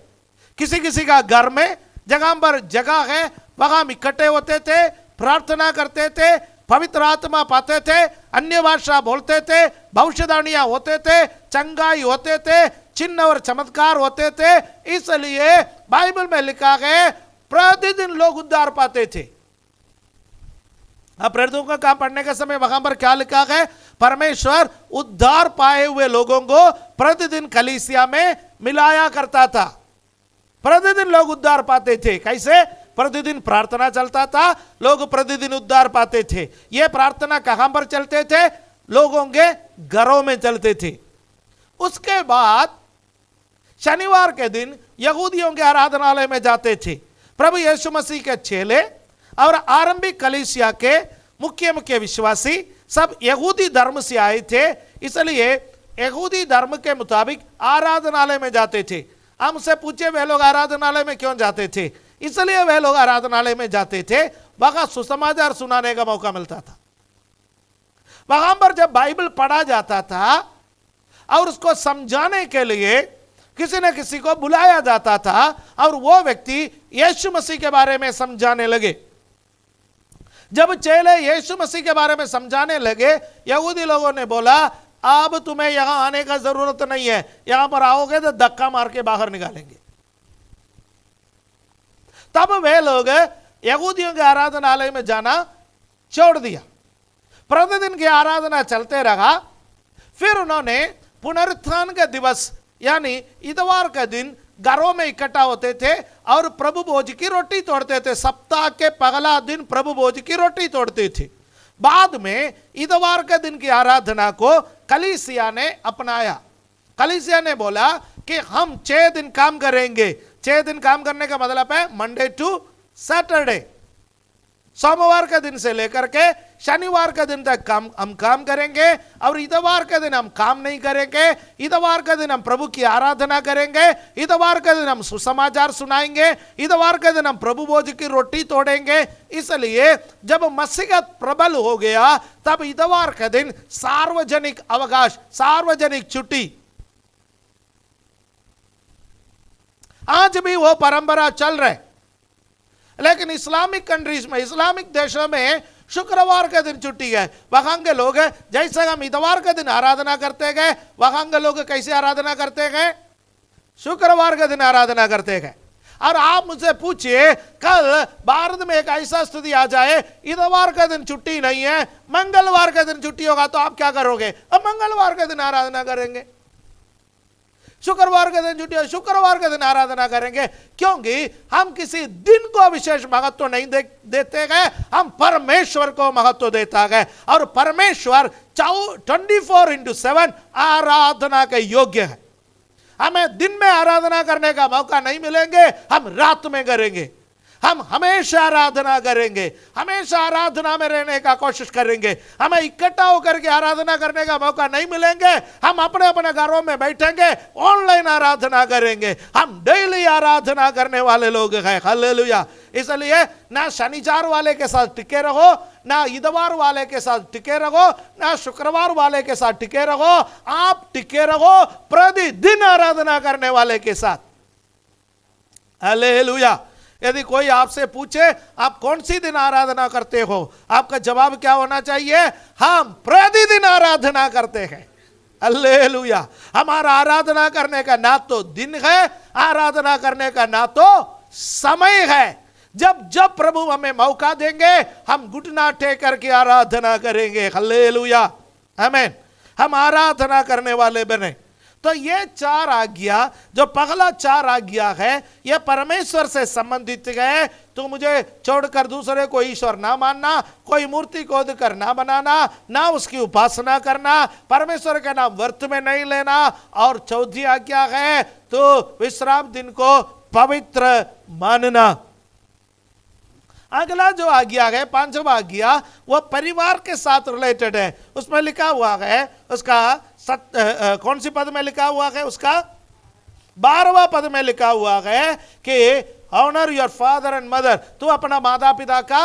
किसी किसी का घर में जगह पर जगह है, वहां इकट्ठे होते थे, प्रार्थना करते थे, पवित्र आत्मा पाते थे, अन्य भाषा बोलते थे, भविष्यवाणियां होते थे, चंगाई होते थे, चिन्ह और चमत्कार होते थे। इसलिए बाइबल में लिखा है प्रतिदिन लोग उद्धार पाते थे। अब प्रेरितों का काम पढ़ने के समय वहां पर क्या लिखा है? परमेश्वर उद्धार पाए हुए लोगों को प्रतिदिन कलीसिया में मिलाया करता था। प्रतिदिन लोग उद्धार पाते थे। कैसे? प्रतिदिन प्रार्थना चलता था, लोग प्रतिदिन उद्धार पाते थे। यह प्रार्थना कहां पर चलते थे? लोगों के घरों में चलते थे। उसके बाद शनिवार के दिन यहूदियों के आराधनालय में जाते थे। प्रभु यीशु मसीह के चेले और आरंभिक कलीसिया के मुख्य विश्वासी सब यहूदी धर्म से आए थे, इसलिए यहूदी धर्म के मुताबिक आराधनालय में जाते थे। हमसे पूछे वे लोग आराधनालय में क्यों जाते थे? इसलिए वे लोग आराधनालय में जाते थे, वहां सुसमाचार सुनाने का मौका मिलता था। वहां पर जब बाइबल पढ़ा जाता था और उसको समझाने के लिए किसी न किसी को बुलाया जाता था और वो व्यक्ति यीशु मसीह के बारे में समझाने लगे। जब चेले यीशु मसीह के बारे में समझाने लगे, यहूदी लोगों ने बोला अब तुम्हें यहां आने का जरूरत नहीं है, यहां पर आओगे तो धक्का मार के बाहर निकालेंगे। तब वे लोग यहूदियों के आराधनालय में जाना छोड़ दिया। प्रतिदिन की आराधना चलते रहा। फिर उन्होंने पुनरुत्थान के दिवस यानी इतवार का दिन घरों में इकट्ठा होते थे और प्रभु भोज की रोटी तोड़ते थे। सप्ताह के पहला दिन प्रभु भोज की रोटी तोड़ते थे। बाद में इतवार के दिन की आराधना को कलीसिया ने अपनाया। कलीसिया ने बोला कि हम 6 दिन काम करेंगे। 6 दिन काम करने का मतलब है मंडे टू सैटरडे, सोमवार के दिन से लेकर के शनिवार के दिन तक हम काम करेंगे और इतवार के दिन हम काम नहीं करेंगे। इतवार के दिन हम प्रभु की आराधना करेंगे। इतवार के दिन हम सुसमाचार सुनाएंगे। इतवार के दिन हम प्रभु भोज की रोटी तोड़ेंगे। इसलिए जब मसीहत प्रबल हो गया तब इतवार के दिन सार्वजनिक अवकाश, सार्वजनिक छुट्टी। आज भी वो परंपरा चल रही, लेकिन इस्लामिक कंट्रीज में, इस्लामिक देशों में शुक्रवार के दिन छुट्टी है। वहां के लोग जैसे हम इतवार के दिन आराधना करते गए, वहां के लोग कैसे आराधना करते गए? शुक्रवार के दिन आराधना करते गए। और आप मुझसे पूछिए, कल भारत में एक ऐसा स्थिति आ जाए इतवार का दिन छुट्टी नहीं है, मंगलवार का दिन छुट्टी होगा, तो आप क्या करोगे? अब मंगलवार के दिन आराधना करेंगे। शुक्रवार के दिन छुट्टी है, शुक्रवार के दिन आराधना करेंगे, क्योंकि हम किसी दिन को विशेष महत्व नहीं देते गए, हम परमेश्वर को महत्व देता गए। और परमेश्वर 24/7 आराधना के योग्य है। हमें दिन में आराधना करने का मौका नहीं मिलेंगे, हम रात में करेंगे। हम हमेशा आराधना करेंगे, हमेशा आराधना में रहने का कोशिश करेंगे। हमें इकट्ठा होकर के आराधना करने का मौका नहीं मिलेंगे, हम अपने अपने घरों में बैठेंगे, ऑनलाइन आराधना करेंगे। हम डेली आराधना करने वाले लोग हैं। हालेलुया। इसलिए ना शनिवार वाले के साथ टिके रहो, ना इतवार वाले के साथ टिके रहो, ना शुक्रवार वाले के साथ टिके रहो। आप टिके रहो प्रतिदिन आराधना करने वाले के साथ। हालेलुया। यदि कोई आपसे पूछे आप कौन सी दिन आराधना करते हो, आपका जवाब क्या होना चाहिए? हम प्रतिदिन आराधना करते हैं। हालेलुया। हमारा आराधना करने का ना तो दिन है, आराधना करने का ना तो समय है। जब जब प्रभु हमें मौका देंगे हम घुटना टेक करके आराधना करेंगे। हालेलुया, आमीन। हम आराधना करने वाले बने। तो ये 4 आज्ञा, जो पहला 4 आज्ञा है, ये परमेश्वर से संबंधित है। तो मुझे छोड़कर दूसरे को ईश्वर ना मानना, कोई मूर्ति खोद कर ना बनाना, ना उसकी उपासना करना, परमेश्वर का नाम व्यर्थ में नहीं लेना। और चौथी आज्ञा है तो विश्राम दिन को पवित्र मानना। अगला जो आज्ञा है, 5वां आज्ञा, वो परिवार के साथ रिलेटेड है। उसमें लिखा हुआ है, उसका कौन सी पद में लिखा हुआ है? उसका 12वां पद में लिखा हुआ है कि honour your father and mother. तू अपना माता पिता का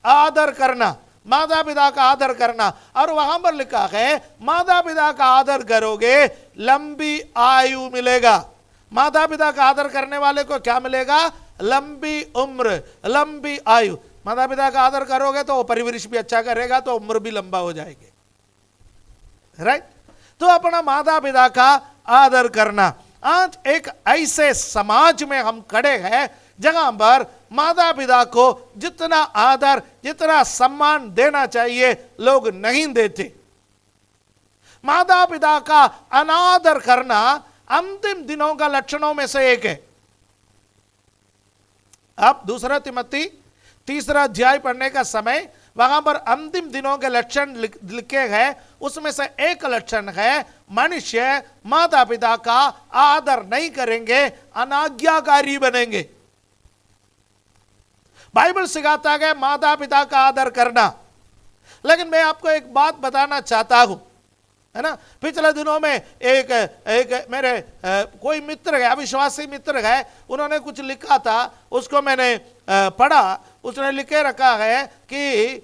आदर करना, माता पिता का आदर करना। और वहां पर लिखा है माता पिता का आदर करोगे लंबी आयु मिलेगा। माता पिता का आदर करने वाले को क्या मिलेगा? लंबी उम्र, लंबी आयु। माता पिता का आदर करोगे तो परिवरिश भी अच्छा करेगा, तो उम्र भी लंबा हो जाएगी। राइट? तो अपना माता पिता का आदर करना। आज एक ऐसे समाज में हम खड़े हैं जहां पर माता पिता को जितना आदर, जितना सम्मान देना चाहिए लोग नहीं देते। माता पिता का अनादर करना अंतिम दिनों का लक्षणों में से एक है। आप 2 तिमोथी 3 अध्याय पढ़ने का समय वहां पर अंतिम दिनों के लक्षण लिखे हैं। उसमें से एक लक्षण है मनुष्य माता पिता का आदर नहीं करेंगे, अनाज्ञाकारी बनेंगे। बाइबल सिखाता है माता पिता का आदर करना, लेकिन मैं आपको एक बात बताना चाहता हूं। है ना। पिछले दिनों में एक मेरे कोई मित्र गए, अविश्वासी मित्र गए, उन्होंने कुछ लिखा था, उसको मैंने पढ़ा। उसने लिखे रखा है कि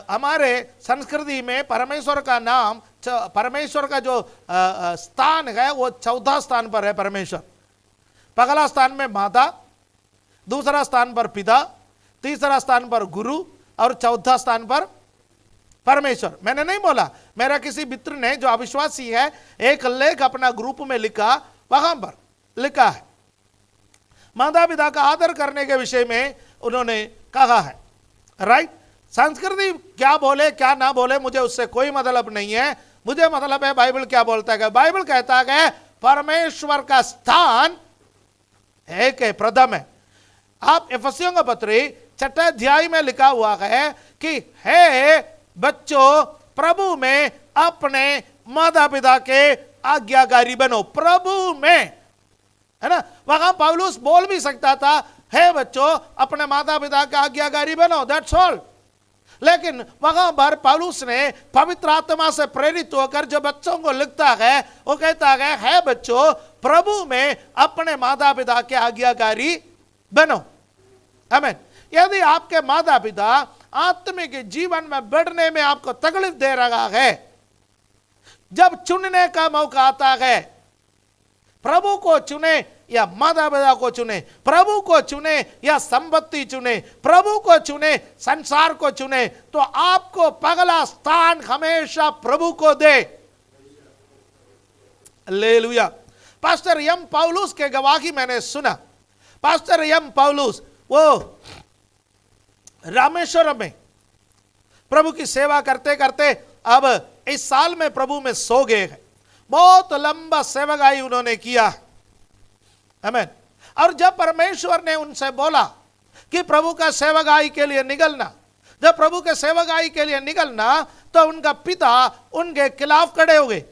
हमारे संस्कृति में परमेश्वर का नाम, परमेश्वर का जो स्थान है वो चौथा स्थान पर है। परमेश्वर पहला स्थान में माता, दूसरा स्थान पर पिता, तीसरा स्थान पर गुरु और चौथा स्थान पर परमेश्वर। मैंने नहीं बोला, मेरा किसी मित्र ने जो अविश्वासी है एक लेख अपना ग्रुप में लिखा, वहां पर लिखा है माता पिता का आदर करने के विषय में उन्होंने कहा है। राइट, संस्कृति क्या बोले क्या ना बोले मुझे उससे कोई मतलब नहीं है, मुझे मतलब है बाइबल क्या बोलता है। बाइबल कहता है परमेश्वर का स्थान एक है, प्रथम है। आप इफिसियों का पत्री 6 अध्याय में लिखा हुआ है कि हे बच्चों प्रभु में अपने माता पिता के आज्ञाकारी बनो। प्रभु में, है ना। वहां पौलुस बोल भी सकता था हे बच्चों अपने माता पिता के आज्ञाकारी बनो, दैट्स ऑल। लेकिन वहां पर पौलुस ने पवित्र आत्मा से प्रेरित होकर जो बच्चों को लिखता है वो कहता है हे बच्चों प्रभु में अपने माता पिता के आज्ञाकारी बनो। आमीन। यदि आपके माता पिता आत्मिक जीवन में बढ़ने में आपको तकलीफ दे रहा है, जब चुनने का मौका आता है, प्रभु को चुने या माता पिता को चुने, प्रभु को चुने या संपत्ति चुने, प्रभु को चुने संसार को चुने, तो आपको पगला स्थान हमेशा प्रभु को दे। हालेलुया। पास्टर एम पौलुस के गवाही मैंने सुना। पास्टर एम पौलुस वो रामेश्वरम में प्रभु की सेवा करते करते अब इस साल में प्रभु में सो गए हैं। बहुत लंबा सेवकाई उन्होंने किया। आमीन। और जब परमेश्वर ने उनसे बोला कि प्रभु का सेवकाई के लिए निकलना, जब प्रभु के सेवकाई के लिए निकलना, तो उनका पिता उनके खिलाफ खड़े हो गए।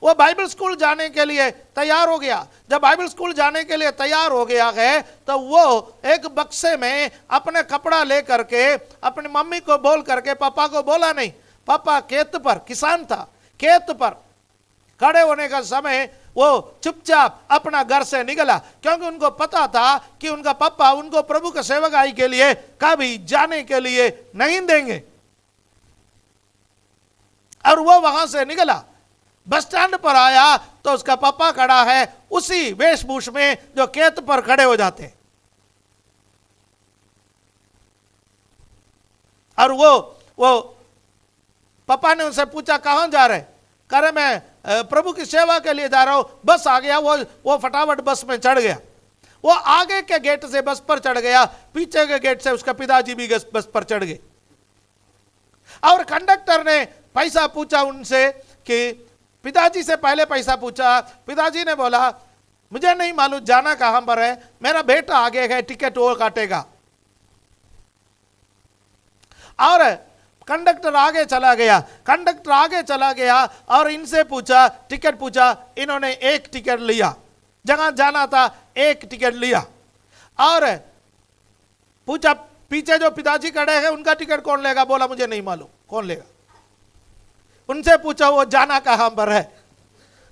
वो बाइबल स्कूल जाने के लिए तैयार हो गया। जब बाइबल स्कूल जाने के लिए तैयार हो गया है तो वो एक बक्से में अपने कपड़ा लेकर के अपनी मम्मी को बोल करके, पापा को बोला नहीं, पापा खेत पर, किसान था, खेत पर खड़े होने का समय वो चुपचाप अपना घर से निकला, क्योंकि उनको पता था कि उनका पापा उनको प्रभु के सेवकाई के लिए कभी जाने के लिए नहीं देंगे। और वो वहां से निकला, बस स्टैंड पर आया तो उसका पापा खड़ा है उसी वेशभूष में जो खेत पर खड़े हो जाते। और वो पापा ने उनसे पूछा कहां जा रहे? कह रहे मैं प्रभु की सेवा के लिए जा रहा हूं। बस आ गया। वो फटाफट बस में चढ़ गया। वो आगे के गेट से बस पर चढ़ गया, पीछे के गेट से उसका पिताजी भी बस पर चढ़ गए। और कंडक्टर ने पैसा पूछा उनसे कि पिताजी से पहले पैसा पूछा। पिताजी ने बोला मुझे नहीं मालूम जाना कहां पर है, मेरा बेटा आगे है, टिकट वो काटेगा। और कंडक्टर आगे चला गया। कंडक्टर आगे चला गया और इनसे पूछा, टिकट पूछा। इन्होंने एक टिकट लिया, जहां जाना था एक टिकट लिया। और पूछा पीछे जो पिताजी खड़े हैं उनका टिकट कौन लेगा? बोला मुझे नहीं मालूम कौन लेगा। उनसे पूछा वो जाना कहां पर है।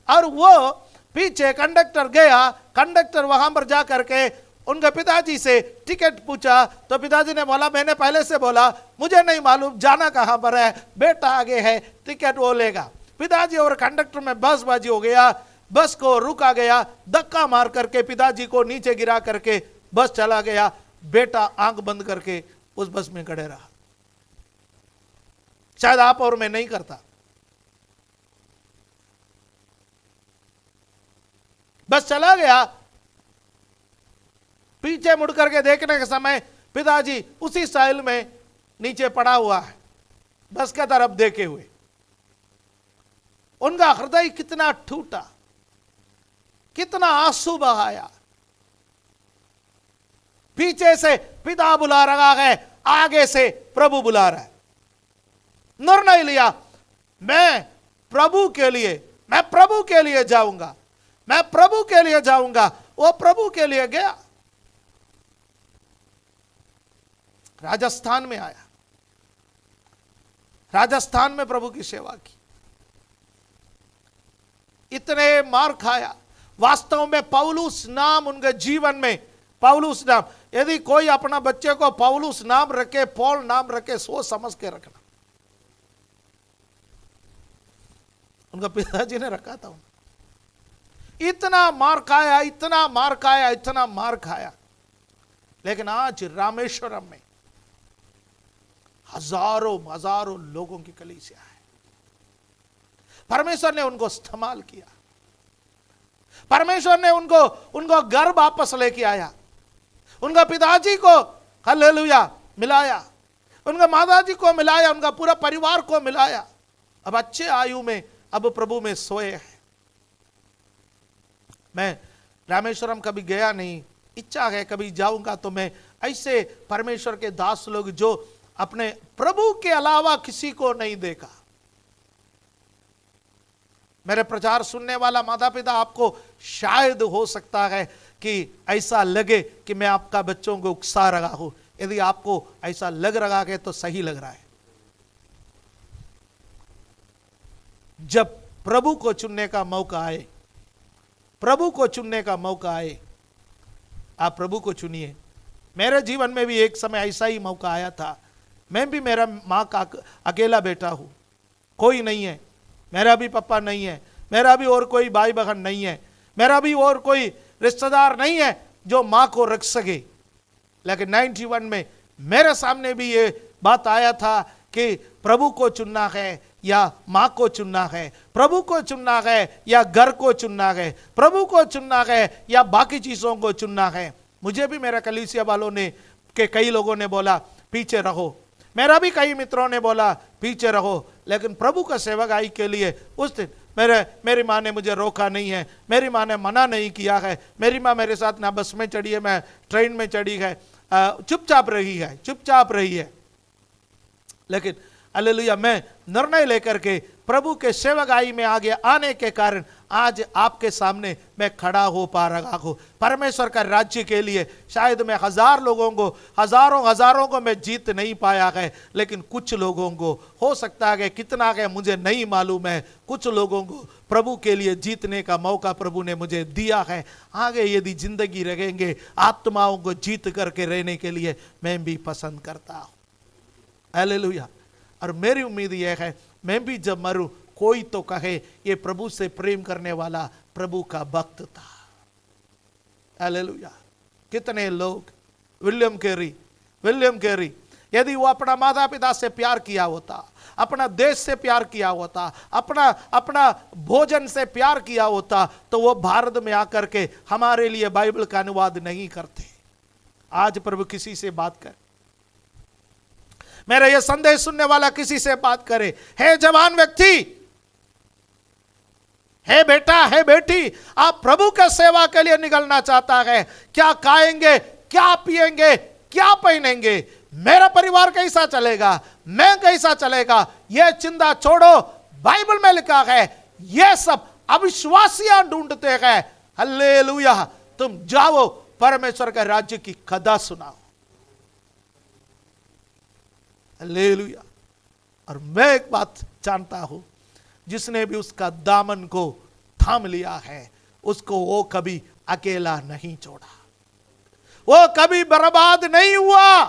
और वो पीछे कंडक्टर गया। कंडक्टर वहां पर जा करके उनके पिताजी से टिकट पूछा तो पिताजी ने बोला मैंने पहले से बोला मुझे नहीं मालूम जाना कहां पर है, बेटा आगे है, टिकट वो लेगा। पिताजी और कंडक्टर में बसबाजी हो गया। बस को रुका गया, धक्का मार करके पिताजी को नीचे गिरा करके बस चला गया। बेटा आंख बंद करके उस बस में खड़े रहा। शायद आप और मैं नहीं करता। बस चला गया। पीछे मुड़ करके देखने के समय पिताजी उसी स्टाइल में नीचे पड़ा हुआ है, बस के तरफ देखे हुए। उनका हृदय कितना टूटा, कितना आंसू बहाया। पीछे से पिता बुला रहा है, आगे से प्रभु बुला रहा है। निर्णय लिया मैं प्रभु के लिए जाऊंगा, मैं प्रभु के लिए जाऊंगा। वो प्रभु के लिए गया। राजस्थान में आया, राजस्थान में प्रभु की सेवा की। इतने मार खाया। वास्तव में पौलुस नाम उनके जीवन में, पौलुस नाम, यदि कोई अपना बच्चे को पौलुस नाम रखे, पौल नाम रखे, सोच समझ के रखना। उनका पिताजी ने रखा था। इतना मार खाया, इतना मार खाया, इतना मार खाया, लेकिन आज रामेश्वरम में हजारों हजारों लोगों की कलीसिया है। परमेश्वर ने उनको इस्तेमाल किया, परमेश्वर ने उनको घर वापस लेके आया, उनका पिताजी को हालेलुया मिलाया, उनका माताजी को मिलाया, उनका पूरा परिवार को मिलाया। अब अच्छे आयु में अब प्रभु में सोए हैं। मैं रामेश्वरम कभी गया नहीं, इच्छा है कभी जाऊंगा तो मैं ऐसे परमेश्वर के दास लोग जो अपने प्रभु के अलावा किसी को नहीं देखा। मेरे प्रचार सुनने वाला माता पिता, आपको शायद हो सकता है कि ऐसा लगे कि मैं आपका बच्चों को उकसा रहा हूं। यदि आपको ऐसा लग रहा है तो सही लग रहा है। जब प्रभु को चुनने का मौका आए, प्रभु को चुनने का मौका आए, आप प्रभु को चुनिए। मेरे जीवन में भी एक समय ऐसा ही मौका आया था। मैं भी मेरा माँ का अकेला बेटा हूँ, कोई नहीं है, मेरा भी पापा नहीं है, मेरा भी और कोई भाई बहन नहीं है, मेरा भी और कोई रिश्तेदार नहीं है जो माँ को रख सके। लेकिन 91 में मेरे सामने भी ये बात आया था कि प्रभु को चुनना है या माँ को चुनना है, प्रभु को चुनना है या घर को चुनना है, प्रभु को चुनना है या बाकी चीज़ों को चुनना है। मुझे भी मेरा कलीसिया वालों ने के कई लोगों ने बोला पीछे रहो, मेरा भी कई मित्रों ने बोला पीछे रहो, लेकिन प्रभु का सेवकाई के लिए उस दिन मेरी माँ ने मुझे रोका नहीं है, मेरी माँ ने मना नहीं किया है। मेरी माँ मेरे साथ ना बस में चढ़ी है, मैं ट्रेन में चढ़ी है, चुपचाप रही है, चुपचाप रही है। लेकिन हालेलुया, मैं निर्णय लेकर के प्रभु के सेवकाई में आगे आने के कारण आज आपके सामने मैं खड़ा हो पा रहा हूँ। परमेश्वर का राज्य के लिए शायद मैं हजारों को मैं जीत नहीं पाया है, लेकिन कुछ लोगों को हो सकता है, कितना है मुझे नहीं मालूम है, कुछ लोगों को प्रभु के लिए जीतने का मौका प्रभु ने मुझे दिया है। आगे यदि जिंदगी रहेंगे आत्माओं को जीत करके रहने के लिए मैं भी पसंद करता हूँ। हालेलुया। और मेरी उम्मीद यह है मैं भी जब मरूं कोई तो कहे ये प्रभु से प्रेम करने वाला प्रभु का भक्त था। हालेलुया। कितने लोग, विलियम कैरी यदि वो अपना माता पिता से प्यार किया होता, अपना देश से प्यार किया होता, अपना भोजन से प्यार किया होता, तो वो भारत में आकर के हमारे लिए बाइबल का अनुवाद नहीं करते। आज प्रभु किसी से बात कर, मेरा यह संदेश सुनने वाला किसी से बात करे, हे जवान व्यक्ति, हे बेटा, हे बेटी, आप प्रभु के सेवा के लिए निकलना चाहता है, क्या खाएंगे, क्या पिएंगे, क्या पहनेंगे, मेरा परिवार कैसा चलेगा, मैं कैसा चलेगा, यह चिंता छोड़ो। बाइबल में लिखा है यह सब अविश्वासियां ढूंढते हैं। हालेलुया। तुम जाओ परमेश्वर के राज्य की कथा सुनाओ। हालेलुया। और मैं एक बात जानता हूं, जिसने भी उसका दामन को थाम लिया है उसको वो कभी अकेला नहीं छोड़ा, वो कभी बर्बाद नहीं हुआ,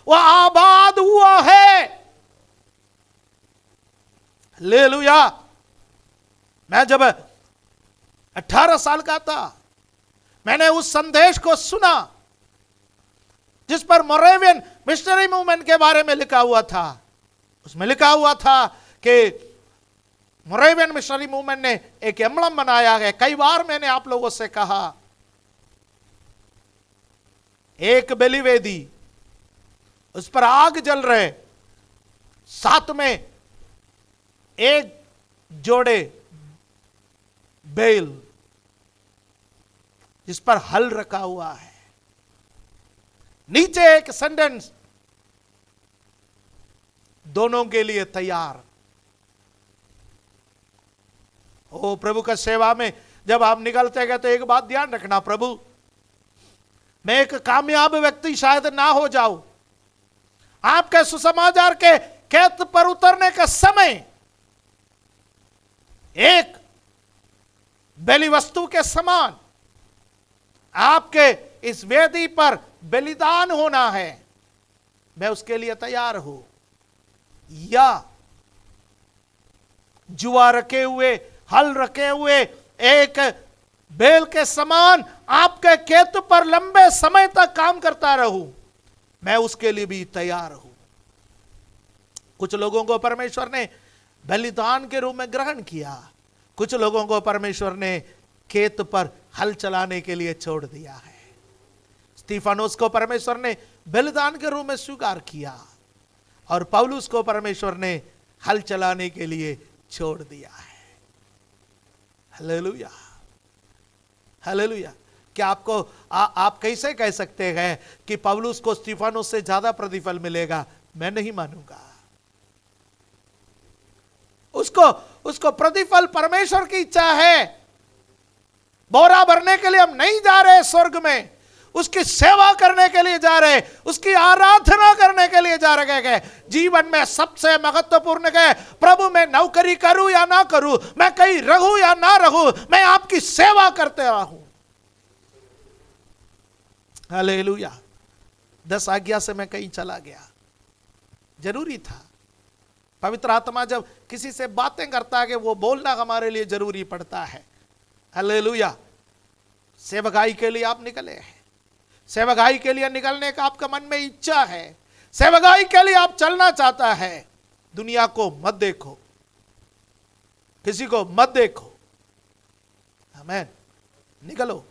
वो आबाद हुआ है। हालेलुया। मैं जब 18 साल का था मैंने उस संदेश को सुना जिस पर मोरेवियन मिशनरी मूवमेंट के बारे में लिखा हुआ था। उसमें लिखा हुआ था कि मोरेवियन मिशनरी मूवमेंट ने एक एम्बलम बनाया है। कई बार मैंने आप लोगों से कहा, एक बलिवेदी, उस पर आग जल रहे, साथ में एक जोड़े बैल जिस पर हल रखा हुआ है, नीचे एक सेंटेंस, दोनों के लिए तैयार। ओ प्रभु का सेवा में जब आप निकलते गए तो एक बात ध्यान रखना, प्रभु मैं एक कामयाब व्यक्ति शायद ना हो जाऊं, आपके सुसमाचार के खेत पर उतरने का समय एक बलि वस्तु के समान आपके इस वेदी पर बलिदान होना है, मैं उसके लिए तैयार हूं। या जुआ रखे हुए, हल रखे हुए एक बैल के समान आपके खेत पर लंबे समय तक काम करता रहूं, मैं उसके लिए भी तैयार हूं। कुछ लोगों को परमेश्वर ने बलिदान के रूप में ग्रहण किया, कुछ लोगों को परमेश्वर ने खेत पर हल चलाने के लिए छोड़ दिया है। स्तीफानोस को परमेश्वर ने बलिदान के रूप में स्वीकार किया और पौलुस को परमेश्वर ने हल चलाने के लिए छोड़ दिया है। Hallelujah, hallelujah. क्या आपको आप कैसे कह सकते हैं कि पौलुस को स्तीफानोस से ज्यादा प्रतिफल मिलेगा? मैं नहीं मानूंगा। उसको प्रतिफल परमेश्वर की इच्छा है। बोरा भरने के लिए हम नहीं जा रहे स्वर्ग में, उसकी सेवा करने के लिए जा रहे, उसकी आराधना करने के लिए जा रहे हैं। जीवन में सबसे महत्वपूर्ण है, प्रभु मैं नौकरी करूं या ना करूं, मैं कहीं रहूं या ना रहूं, मैं आपकी सेवा करते रहूं। हालेलुया। 10 आज्ञा से मैं कहीं चला गया, जरूरी था। पवित्र आत्मा जब किसी से बातें करता है कि वो बोलना हमारे लिए जरूरी पड़ता है। हालेलुया। सेवकाई के लिए आप निकले हैं, सेवकाई के लिए निकलने का आपका मन में इच्छा है, सेवकाई के लिए आप चलना चाहता है। दुनिया को मत देखो, किसी को मत देखो। आमीन। निकलो,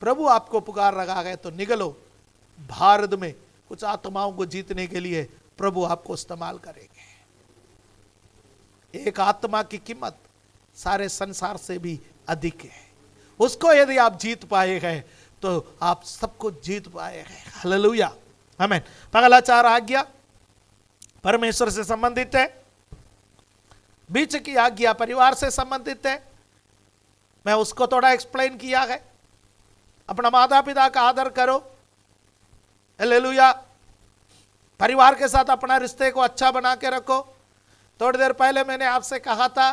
प्रभु आपको पुकार रहा है तो निकलो। भारत में कुछ आत्माओं को जीतने के लिए प्रभु आपको इस्तेमाल करेंगे। एक आत्मा की कीमत सारे संसार से भी अधिक है। उसको यदि आप जीत पाए हैं तो आप सबको जीत पाए हैं। हालेलुया, आमीन। पहला 4 आज्ञा परमेश्वर से संबंधित है, बीच की आज्ञा परिवार से संबंधित है। मैं उसको थोड़ा एक्सप्लेन किया है। अपना माता पिता का आदर करो। हालेलुया। परिवार के साथ अपना रिश्ते को अच्छा बना के रखो। थोड़ी देर पहले मैंने आपसे कहा था,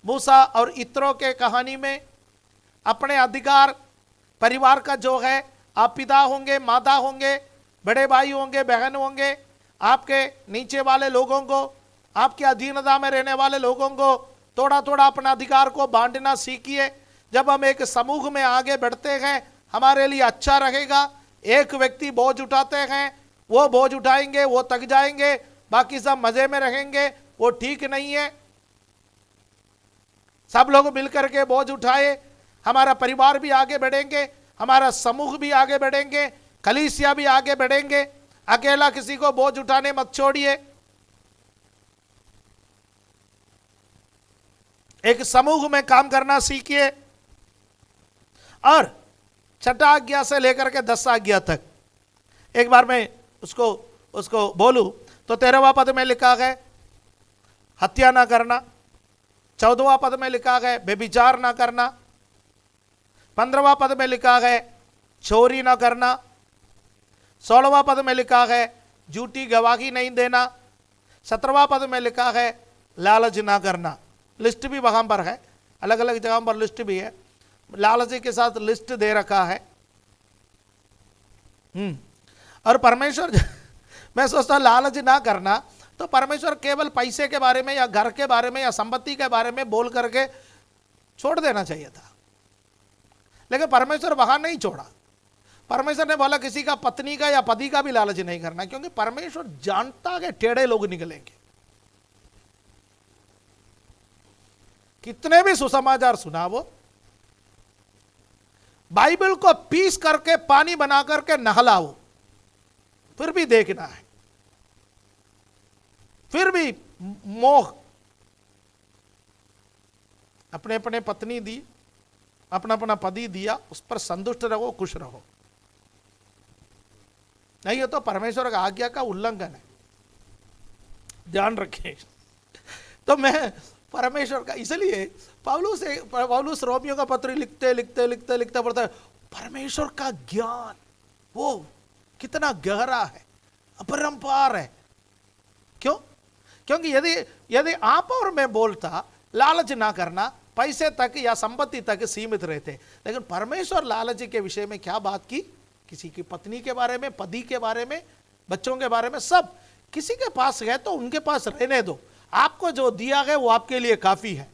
मूसा और इत्रो के कहानी में अपने अधिकार परिवार का जो है, आप पिता होंगे, माता होंगे, बड़े भाई होंगे, बहन होंगे, आपके नीचे वाले लोगों को, आपकी अधीनता में रहने वाले लोगों को थोड़ा थोड़ा अपना अधिकार को बांटना सीखिए। जब हम एक समूह में आगे बढ़ते हैं हमारे लिए अच्छा रहेगा। एक व्यक्ति बोझ उठाते हैं, वो बोझ उठाएंगे, वो थक जाएंगे, बाकी सब मजे में रहेंगे, वो ठीक नहीं है। सब लोग मिलकर के बोझ उठाए, हमारा परिवार भी आगे बढ़ेंगे, हमारा समूह भी आगे बढ़ेंगे, कलीसिया भी आगे बढ़ेंगे। अकेला किसी को बोझ उठाने मत छोड़िए। एक समूह में काम करना सीखिए। और 6 आज्ञा से लेकर के 10 आज्ञा तक एक बार मैं उसको बोलूं तो 13वां पद में लिखा है हत्या ना करना, 14वां पद में लिखा है व्यभिचार ना करना, 15वां पद में लिखा है चोरी ना करना, 16वां पद में लिखा है झूठी गवाही नहीं देना, 17वां पद में लिखा है लालच ना करना। लिस्ट भी वहां पर है, अलग अलग जगहों पर लिस्ट भी है, लालच के साथ लिस्ट दे रखा है। और परमेश्वर मैं सोचता लालच ना करना तो परमेश्वर केवल पैसे के बारे में या घर के बारे में या संपत्ति के बारे में बोल करके छोड़ देना चाहिए था, लेकिन परमेश्वर वहां नहीं छोड़ा। परमेश्वर ने बोला किसी का पत्नी का या पति का भी लालच नहीं करना, क्योंकि परमेश्वर जानता है टेढ़े लोग निकलेंगे। कितने भी सुसमाचार सुनावो, बाइबल को पीस करके पानी बना करके नहलाओ, फिर भी देखना है, फिर भी मोह। अपने अपने पत्नी दी, अपना अपना पति दिया, उस पर संतुष्ट रहो, खुश रहो। नहीं हो तो परमेश्वर का आज्ञा का उल्लंघन है, ध्यान रखें। तो मैं परमेश्वर का, इसलिए पौलुस रोमियो का पत्र लिखते लिखते लिखते लिखते पढ़ता है परमेश्वर का ज्ञान वो कितना गहरा है, अपरंपार है। क्यों? क्योंकि यदि आप और मैं बोलता लालच ना करना पैसे तक या संपत्ति तक सीमित रहते। लेकिन परमेश्वर लालच के विषय में क्या बात की? किसी की पत्नी के बारे में, पति के बारे में, बच्चों के बारे में, सब किसी के पास है तो उनके पास रहने दो, आपको जो दिया गया वो आपके लिए काफी है।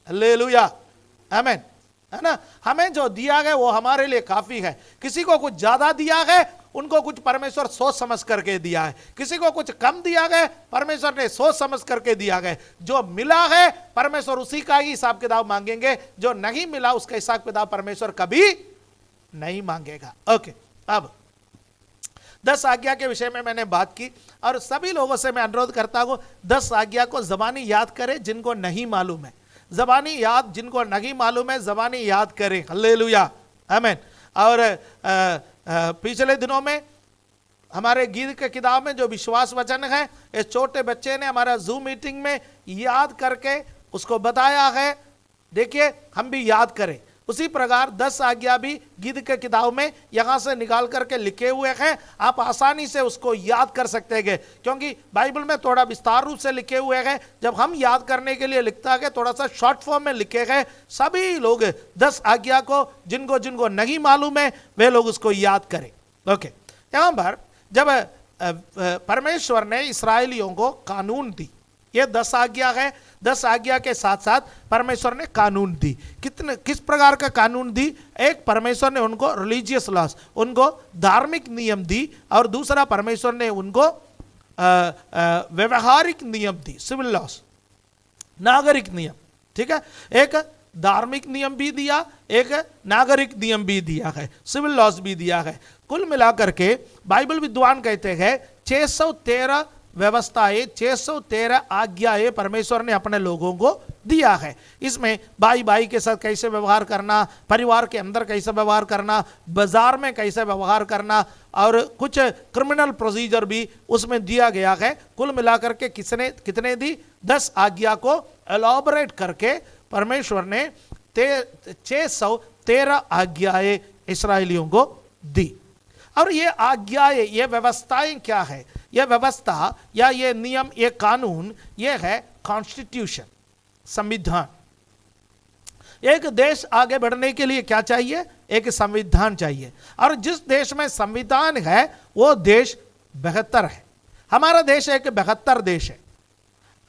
हालेलुया, आमीन, है ना। हमें जो दिया गया वो हमारे लिए काफी है। किसी को कुछ ज्यादा दिया गया, उनको कुछ परमेश्वर सोच समझ करके दिया है। किसी को कुछ कम दिया गया, परमेश्वर ने सोच समझ करके दिया गया। जो मिला है परमेश्वर उसी का ही हिसाब किताब मांगेंगे, जो नहीं मिला उसका हिसाब किताब परमेश्वर कभी नहीं मांगेगा। ओके, अब 10 आज्ञा के विषय में मैंने बात की और सभी लोगों से मैं अनुरोध करता हूं 10 आज्ञा को जबानी याद करें जिनको नहीं मालूम है। जबानी याद जिनको नहीं मालूम है जबानी याद करें। हालेलुया, आमीन। और पिछले दिनों में हमारे गीत के किताब में जो विश्वास वचन है, इस छोटे बच्चे ने हमारा जूम मीटिंग में याद करके उसको बताया है। देखिए, हम भी याद करें। उसी प्रकार 10 आज्ञा भी गीत के किताब में यहां से निकाल करके लिखे हुए हैं। आप आसानी से उसको याद कर सकते हैं, क्योंकि बाइबल में थोड़ा विस्तार रूप से लिखे हुए हैं। जब हम याद करने के लिए लिखता है थोड़ा सा शॉर्ट फॉर्म में लिखे गए। सभी लोग 10 आज्ञा को जिनको जिनको नहीं मालूम है वे लोग उसको याद करें। ओके, यहां पर जब परमेश्वर ने इस्राएलियों को कानून दी, ये 10 आज्ञा है। 10 आज्ञा के साथ साथ परमेश्वर ने कानून दी। किस प्रकार का कानून दी? एक, परमेश्वर ने उनको रिलीजियस लॉस, उनको धार्मिक नियम दी, और दूसरा परमेश्वर ने उनको व्यवहारिक नियम दी, सिविल लॉस, नागरिक नियम। ठीक है, एक धार्मिक नियम भी दिया, एक नागरिक नियम भी दिया है, सिविल लॉस भी दिया है। कुल मिलाकर के बाइबल विद्वान कहते हैं 613 व्यवस्थाएं, 613 आज्ञाएं परमेश्वर ने अपने लोगों को दिया है। इसमें भाई भाई के साथ कैसे व्यवहार करना, परिवार के अंदर कैसे व्यवहार करना, बाजार में कैसे व्यवहार करना, और कुछ क्रिमिनल प्रोसीजर भी उसमें दिया गया है। कुल मिलाकर के कितने दी? 10 आज्ञा को एलॉबरेट करके परमेश्वर ने 613 आज्ञाएं इस्राएलियों को दी। और ये आज्ञाएं, ये व्यवस्थाएं क्या है? यह व्यवस्था या ये नियम, ये कानून, ये है कॉन्स्टिट्यूशन, संविधान। एक देश आगे बढ़ने के लिए क्या चाहिए? एक संविधान चाहिए। और जिस देश में संविधान है वो देश बेहतर है। हमारा देश एक बेहतर देश है।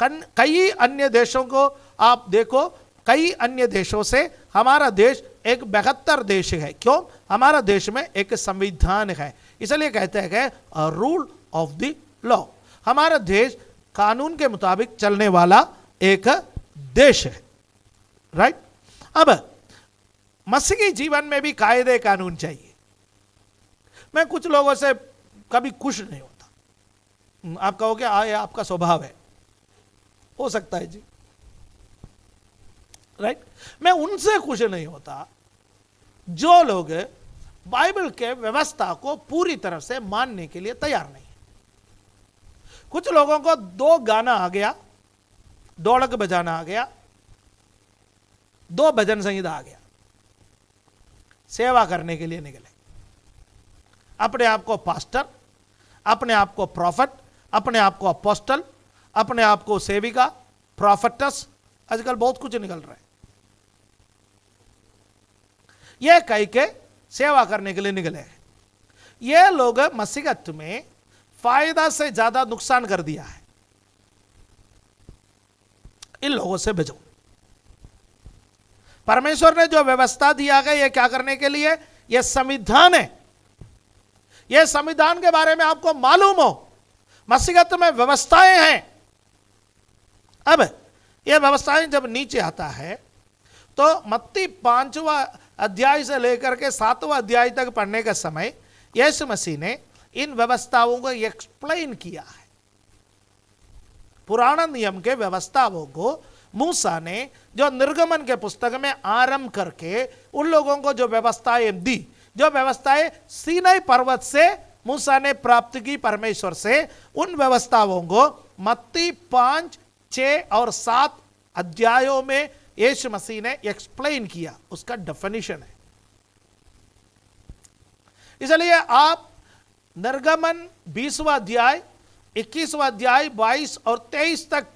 कई अन्य देशों को आप देखो, कई अन्य देशों से हमारा देश एक बेहतर देश है। क्यों? हमारा देश में एक संविधान है, इसलिए कहते हैं रूल ऑफ द लॉ। हमारा देश कानून के मुताबिक चलने वाला एक देश है, राइट। अब मसीही जीवन में भी कायदे कानून चाहिए। मैं कुछ लोगों से कभी खुश नहीं होता। आप कहोगे ये आपका स्वभाव है, हो सकता है जी, राइट। मैं उनसे खुश नहीं होता जो लोग बाइबल के व्यवस्था को पूरी तरह से मानने के लिए तैयार नहीं है। कुछ लोगों को 2 गाना आ गया, ढोलक बजाना आ गया, 2 भजन संगीता आ गया, सेवा करने के लिए निकले। अपने आप को पास्टर, अपने आप को प्रॉफिट, अपने आप को अपोस्टल, अपने आप को सेविका, प्रॉफिटस, आजकल बहुत कुछ निकल रहा है। यह कह के सेवा करने के लिए निकले हैं। ये लोग मसीहत में फायदा से ज्यादा नुकसान कर दिया है। इन लोगों से बचो। परमेश्वर ने जो व्यवस्था दिया है ये क्या करने के लिए? यह संविधान है। यह संविधान के बारे में आपको मालूम हो, मसीहत में व्यवस्थाएं हैं। अब यह व्यवस्थाएं जब नीचे आता है तो मत्ती 5वां अध्याय से लेकर के 7वां अध्याय तक पढ़ने का समय यीशु मसीह ने इन व्यवस्थाओं को एक्सप्लेन किया है। पुराना नियम के व्यवस्थाओं को मूसा ने जो निर्गमन के पुस्तक में आरंभ करके उन लोगों को जो व्यवस्थाएं दी, जो व्यवस्थाएं सीनाई पर्वत से मूसा ने प्राप्त की परमेश्वर से, उन व्यवस्थाओं को मत्ती 5, 6 और 7 अध्यायों में यीशु मसीह ने एक्सप्लेन किया। उसका डेफिनेशन है। इसलिए आप निर्गमन 20वां अध्याय, 21वां अध्याय, 22 और 23 तक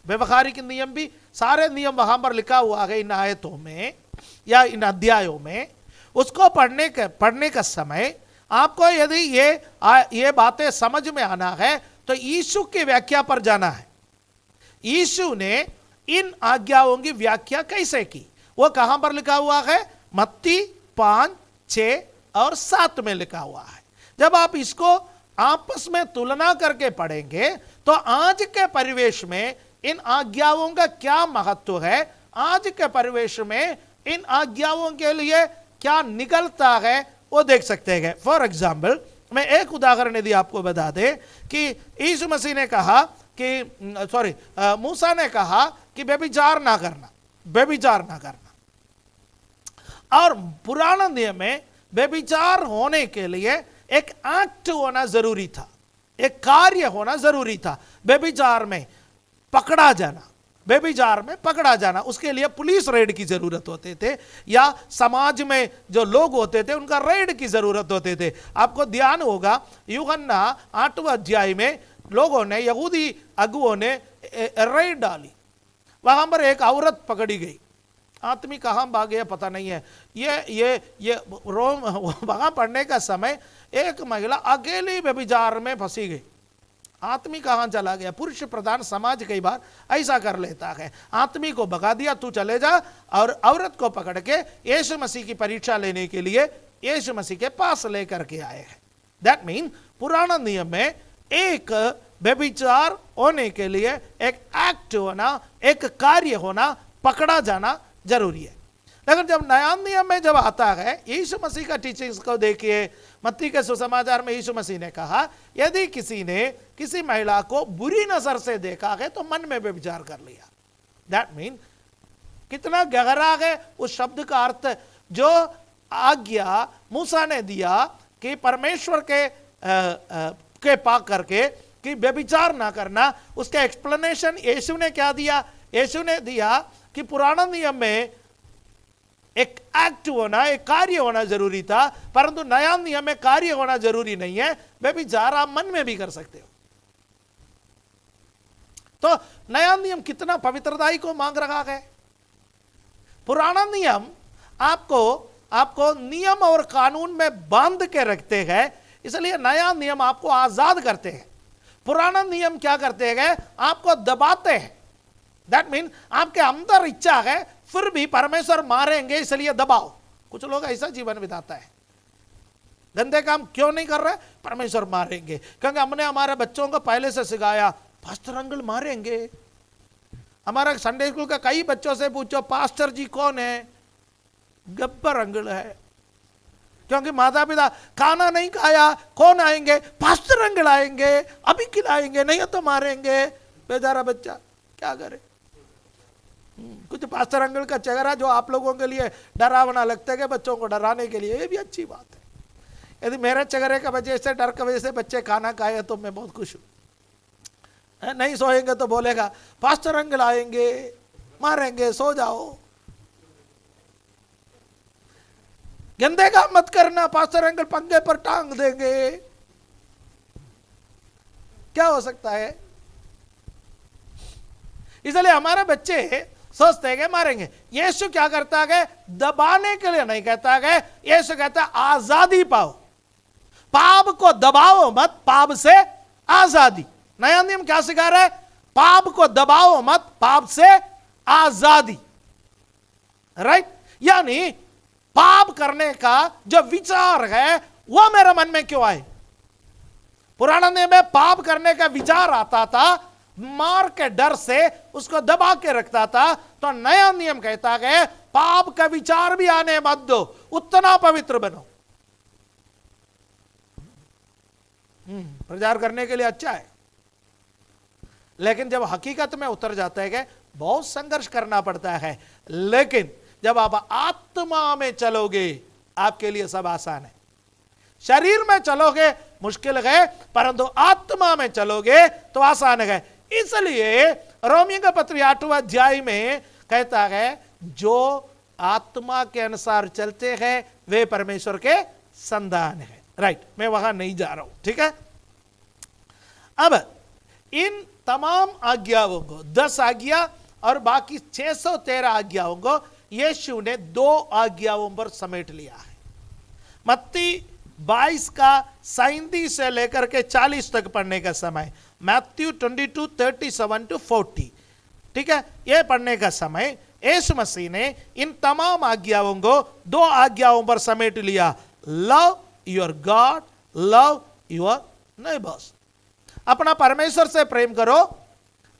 व्यवहारिक नियम भी, सारे नियम वहां पर लिखा हुआ है इन आयतों में या इन अध्यायों में। उसको पढ़ने का समय आपको यदि ये बातें समझ में आना है तो यीशु की व्याख्या पर जाना है। यीशु ने इन आज्ञाओं की व्याख्या कैसे की, वो कहां पर लिखा हुआ है? मत्ती 5, 6 और 7 में लिखा हुआ है। जब आप इसको आपस में तुलना करके पढ़ेंगे तो आज के परिवेश में इन आज्ञाओं का क्या महत्व है, आज के परिवेश में इन आज्ञाओं के लिए क्या निकलता है, वो देख सकते हैं। फॉर एग्जाम्पल, मैं एक उदाहरण यदि आपको बता दे कि यीशु मसीह ने कहा कि मूसा ने कहा कि व्यभिचार ना करना, व्यभिचार ना करना। और पुराना नियम में व्यभिचार होने के लिए एक एक्ट होना जरूरी था, एक कार्य होना जरूरी था। व्यभिचार में पकड़ा जाना, व्यभिचार में पकड़ा जाना, उसके लिए पुलिस रेड की जरूरत होते थे या समाज में जो लोग होते थे उनका रेड की जरूरत होते थे। आपको ध्यान होगा यूहन्ना 8वां अध्याय में लोगों ने, यहूदी अगुओं ने रेड डाली, वहां पर एक औरत पकड़ी गई। आदमी कहाँ भाग गया पता नहीं है। ये रोम वहां पढ़ने का समय एक महिला अकेली व्यभिचार में फंसी गई। आदमी कहाँ चला गया? पुरुष प्रधान समाज कई बार ऐसा कर लेता है, आदमी को भगा दिया, तू चले जा, और औरत को पकड़ के यीशु मसीह की परीक्षा लेने के लिए यीशु मसीह के पास लेकर के आए हैं। दैट मीन पुराना नियम में एक व्यभिचार होने के लिए एक एक्ट होना, एक कार्य होना, पकड़ा जाना जरूरी है। लेकिन जब नया नियम में जब आता है, यीशु मसीह का टीचिंग्स को देखिए। मत्ती के सुसमाचार में यीशु मसीह ने कहा यदि किसी ने किसी महिला को बुरी नजर से देखा है तो मन में व्यभिचार कर लिया। दैट मीन कितना गहरा है उस शब्द का अर्थ। जो आज्ञा मूसा ने दिया कि परमेश्वर के पाक करके कि व्यभिचार ना करना, उसका एक्सप्लेनेशन यीशु ने क्या दिया? यीशु ने दिया कि पुराना नियम में एक एक्ट होना, एक कार्य होना जरूरी था, परंतु नया नियम में कार्य होना जरूरी नहीं है, व्यभिचार आप मन में भी कर सकते हो। तो नया नियम कितना पवित्रताई को मांग रहा है। पुराना नियम आपको नियम और कानून में बांध के रखते हैं, इसलिए नया नियम आपको आजाद करते हैं। पुराना नियम क्या करते हैं? आपको दबाते हैं। दैट मीन आपके अंदर इच्छा है, फिर भी परमेश्वर मारेंगे इसलिए दबाओ। कुछ लोग ऐसा जीवन बिताता है, गंदे काम क्यों नहीं कर रहे? परमेश्वर मारेंगे, क्योंकि हमने हमारे बच्चों को पहले से सिखाया पास्टर अंकल मारेंगे। हमारा संडे स्कूल का कई बच्चों से पूछो पास्टर जी कौन है? गब्बर अंकल है। क्योंकि माता पिता खाना नहीं खाया, कौन आएंगे? पास्टर अंकल आएंगे, अभी खिलाएंगे, नहीं तो मारेंगे। बेचारा बच्चा क्या करे? कुछ पास्टर अंकल का चेहरा जो आप लोगों के लिए डरावना लगता है कि बच्चों को डराने के लिए, ये भी अच्छी बात है। यदि मेरे चेहरे का वजह से, डर की वजह से बच्चे खाना खाए तो मैं बहुत खुश हूं। नहीं सोएंगे तो बोलेगा पास्टर अंकल आएंगे, मारेंगे, सो जाओ। गंदे काम मत करना, पास्टर अंकल पंखे पर टांग देंगे। क्या हो सकता है? इसलिए हमारे बच्चे सोचते हैं कि मारेंगे। यीशु क्या करता है? दबाने के लिए नहीं कहता है, यीशु कहता है आजादी पाओ, पाप को दबाओ मत, पाप से आजादी। नया नियम क्या सिखा रहा है? पाप को दबाओ मत, पाप से आजादी। राइट? यानी पाप करने का जो विचार है वो मेरे मन में क्यों आए? पुराना नियम में पाप करने का विचार आता था, मार के डर से उसको दबा के रखता था। तो नया नियम कहता है पाप का विचार भी आने मत दो, उतना पवित्र बनो। प्रचार करने के लिए अच्छा है, लेकिन जब हकीकत में उतर जाता है बहुत संघर्ष करना पड़ता है। लेकिन जब आप आत्मा में चलोगे आपके लिए सब आसान है। शरीर में चलोगे मुश्किल है, परंतु आत्मा में चलोगे तो आसान है। इसलिए रोमियों का पत्र 8वां अध्याय में कहता है जो आत्मा के अनुसार चलते हैं वे परमेश्वर के संतान है। राइट? मैं वहां नहीं जा रहा हूं, ठीक है। अब इन तमाम आज्ञाओं को, 10 आज्ञा और बाकी 613 आज्ञाओं को यीशु ने 2 आज्ञाओं पर समेट लिया है। मत्ती 22 का 37 से लेकर के 40 तक पढ़ने का समय, मैथ्यू 22 37 to 40, ठीक है, ये पढ़ने का समय यीशु मसीह ने इन तमाम आज्ञाओं को 2 आज्ञाओं पर समेट लिया। Love your God, love your neighbours. अपना परमेश्वर से प्रेम करो,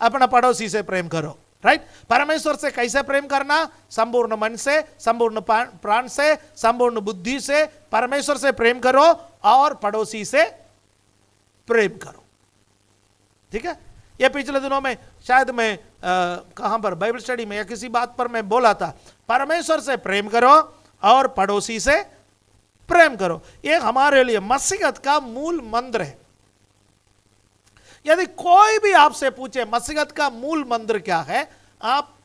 अपना पड़ोसी से प्रेम करो, राइट। परमेश्वर से कैसे प्रेम करना? संपूर्ण मन से, संपूर्ण प्राण से, संपूर्ण बुद्धि से परमेश्वर से प्रेम करो और पड़ोसी से प्रेम करो, ठीक है। ये पिछले दिनों में शायद मैं कहां पर बाइबल स्टडी में या किसी बात पर मैं बोला था, परमेश्वर से प्रेम करो और पड़ोसी से प्रेम करो। ये हमारे लिए मसीहत का मूल मंत्र है। यदि कोई भी आपसे पूछे मसीहत का मूल मंत्र क्या है, आप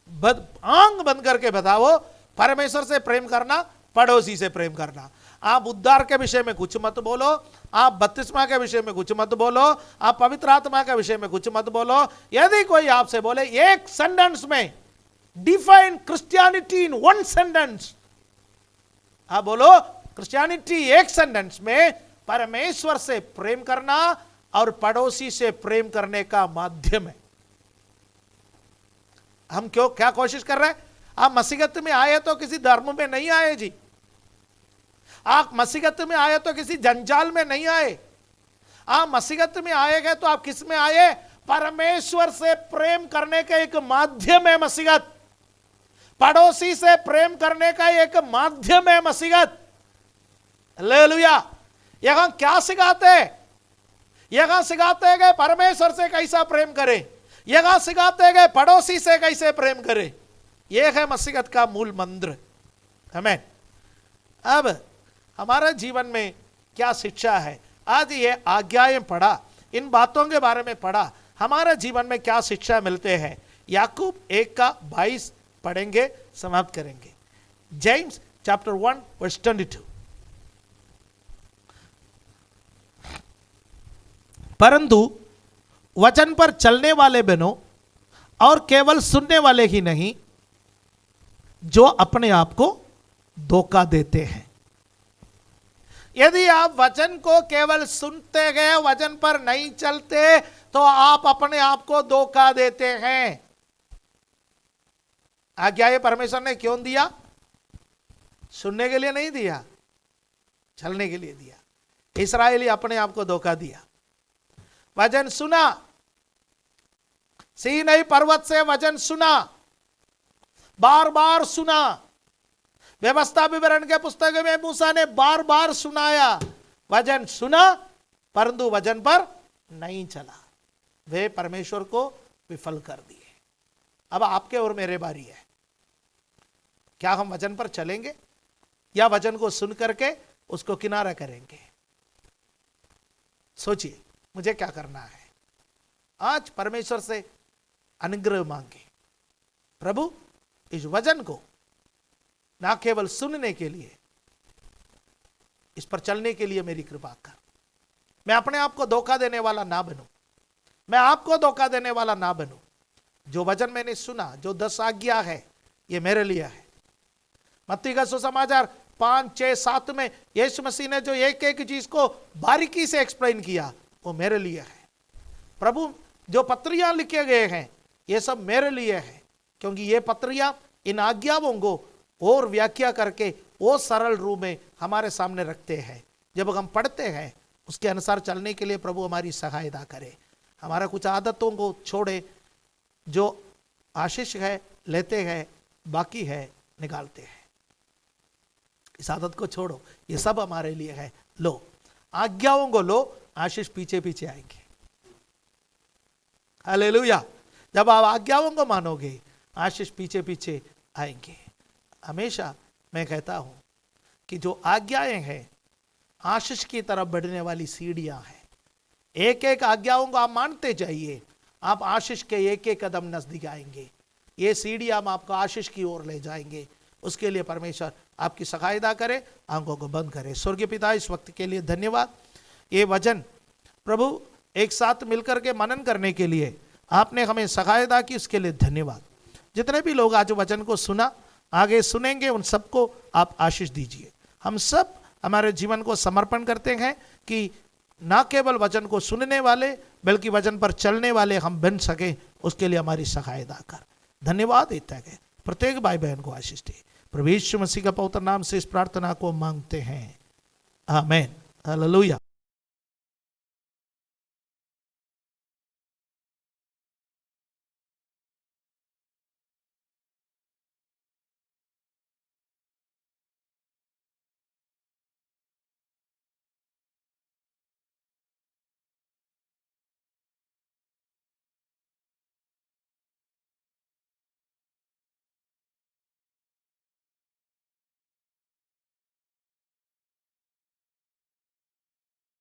आंख बंद करके बताओ, परमेश्वर से प्रेम करना, पड़ोसी से प्रेम करना। आप उद्धार के विषय में कुछ मत बोलो, आप बपतिस्मा के विषय में कुछ मत बोलो, आप पवित्र आत्मा के विषय में कुछ मत बोलो। यदि कोई आपसे बोले एक सेंटेंस में डिफाइन क्रिश्चियनिटी इन 1 सेंटेंस, आप बोलो क्रिश्चियनिटी एक सेंटेंस में परमेश्वर से प्रेम करना और पड़ोसी से प्रेम करने का माध्यम है। हम क्या कोशिश कर रहे हैं? आप मसीहत में आए तो किसी धर्म में नहीं आए जी, आप मसीहत में आए तो किसी जंजाल में नहीं आए। आप मसीहत में आए गए तो आप किस में आए? परमेश्वर से प्रेम करने का एक माध्यम है मसीहत, पड़ोसी से प्रेम करने का एक माध्यम है मसीहत। हालेलुया। यहां क्या सिखाते हैं? यहां सिखाते गए परमेश्वर से कैसा प्रेम करें, यहां सिखाते गए पड़ोसी से कैसे प्रेम करें। यह है मसीहत का मूल मंत्र। आमीन। अब हमारा जीवन में क्या शिक्षा है? आज ये आज्ञाएं पढ़ा, इन बातों के बारे में पढ़ा, हमारा जीवन में क्या शिक्षा मिलते हैं? याकूब 1 का 22 पढ़ेंगे, समाप्त करेंगे। James chapter 1 verse 22। परंतु वचन पर चलने वाले बनो और केवल सुनने वाले ही नहीं, जो अपने आप को धोखा देते हैं। यदि आप वचन को केवल सुनते गए, वचन पर नहीं चलते, तो आप अपने आप को धोखा देते हैं। आज्ञा ये परमेश्वर ने क्यों दिया? सुनने के लिए नहीं दिया, चलने के लिए दिया। इस्राएली अपने आप को धोखा दिया। वचन सुना, सीनै पर्वत से वचन सुना, बार बार सुना। व्यवस्था विवरण के पुस्तक में मूसा ने बार बार सुनाया, वचन सुना, परंतु वचन पर नहीं चला, वे परमेश्वर को विफल कर दिए। अब आपके और मेरे बारी है, क्या हम वचन पर चलेंगे या वचन को सुन करके उसको किनारा करेंगे? सोचिए, मुझे क्या करना है? आज परमेश्वर से अनुग्रह मांगे, प्रभु इस वचन को ना केवल सुनने के लिए, इस पर चलने के लिए मेरी कृपा कर। मैं अपने आप को धोखा देने वाला ना बनूं, मैं आपको धोखा देने वाला ना बनूं। जो वचन मैंने सुना, जो 10 आज्ञा है, ये मेरे लिए है। मत्ती का सुसमाचार 5, 6, 7 में यीशु मसीह ने जो एक एक चीज को बारीकी से एक्सप्लेन किया, वो मेरे लिए है। प्रभु जो पत्रियां लिखे गए हैं, ये सब मेरे लिए है, क्योंकि ये पत्रियां इन आज्ञाओं को और व्याख्या करके वो सरल रूप में हमारे सामने रखते हैं। जब हम पढ़ते हैं, उसके अनुसार चलने के लिए प्रभु हमारी सहायता करे। हमारा कुछ आदतों को छोड़े, जो आशीष है लेते हैं, बाकी है निकालते हैं। इस आदत को छोड़ो, ये सब हमारे लिए है। लो, आज्ञाओं को लो, आशीष पीछे पीछे आएंगे। हालेलुया। जब आप आज्ञाओं को मानोगे, आशीष पीछे पीछे आएंगे। हमेशा मैं कहता हूं कि जो आज्ञाएं हैं, आशीष की तरफ बढ़ने वाली सीढ़ियां हैं। एक एक आज्ञाओं को आप मानते जाइए, आप आशीष के एक एक कदम नजदीक आएंगे। ये सीढ़ियां आपको आशीष की ओर ले जाएंगे। उसके लिए परमेश्वर आपकी सहायता करे। आंखों को बंद करे। स्वर्गीय पिता, इस वक्त के लिए धन्यवाद। ये वचन प्रभु एक साथ मिलकर के मनन करने के लिए आपने हमें सहायता की, उसके लिए धन्यवाद। जितने भी लोग आज वचन को सुना, आगे सुनेंगे, उन सबको आप आशीष दीजिए। हम सब हमारे जीवन को समर्पण करते हैं कि ना केवल वचन को सुनने वाले बल्कि वचन पर चलने वाले हम बन सके, उसके लिए हमारी सहायता कर। धन्यवाद देता है। प्रत्येक भाई बहन को आशीष दे। प्रभु यीशु मसीह का पवित्र नाम से इस प्रार्थना को मांगते हैं, आमीन। हालेलुया।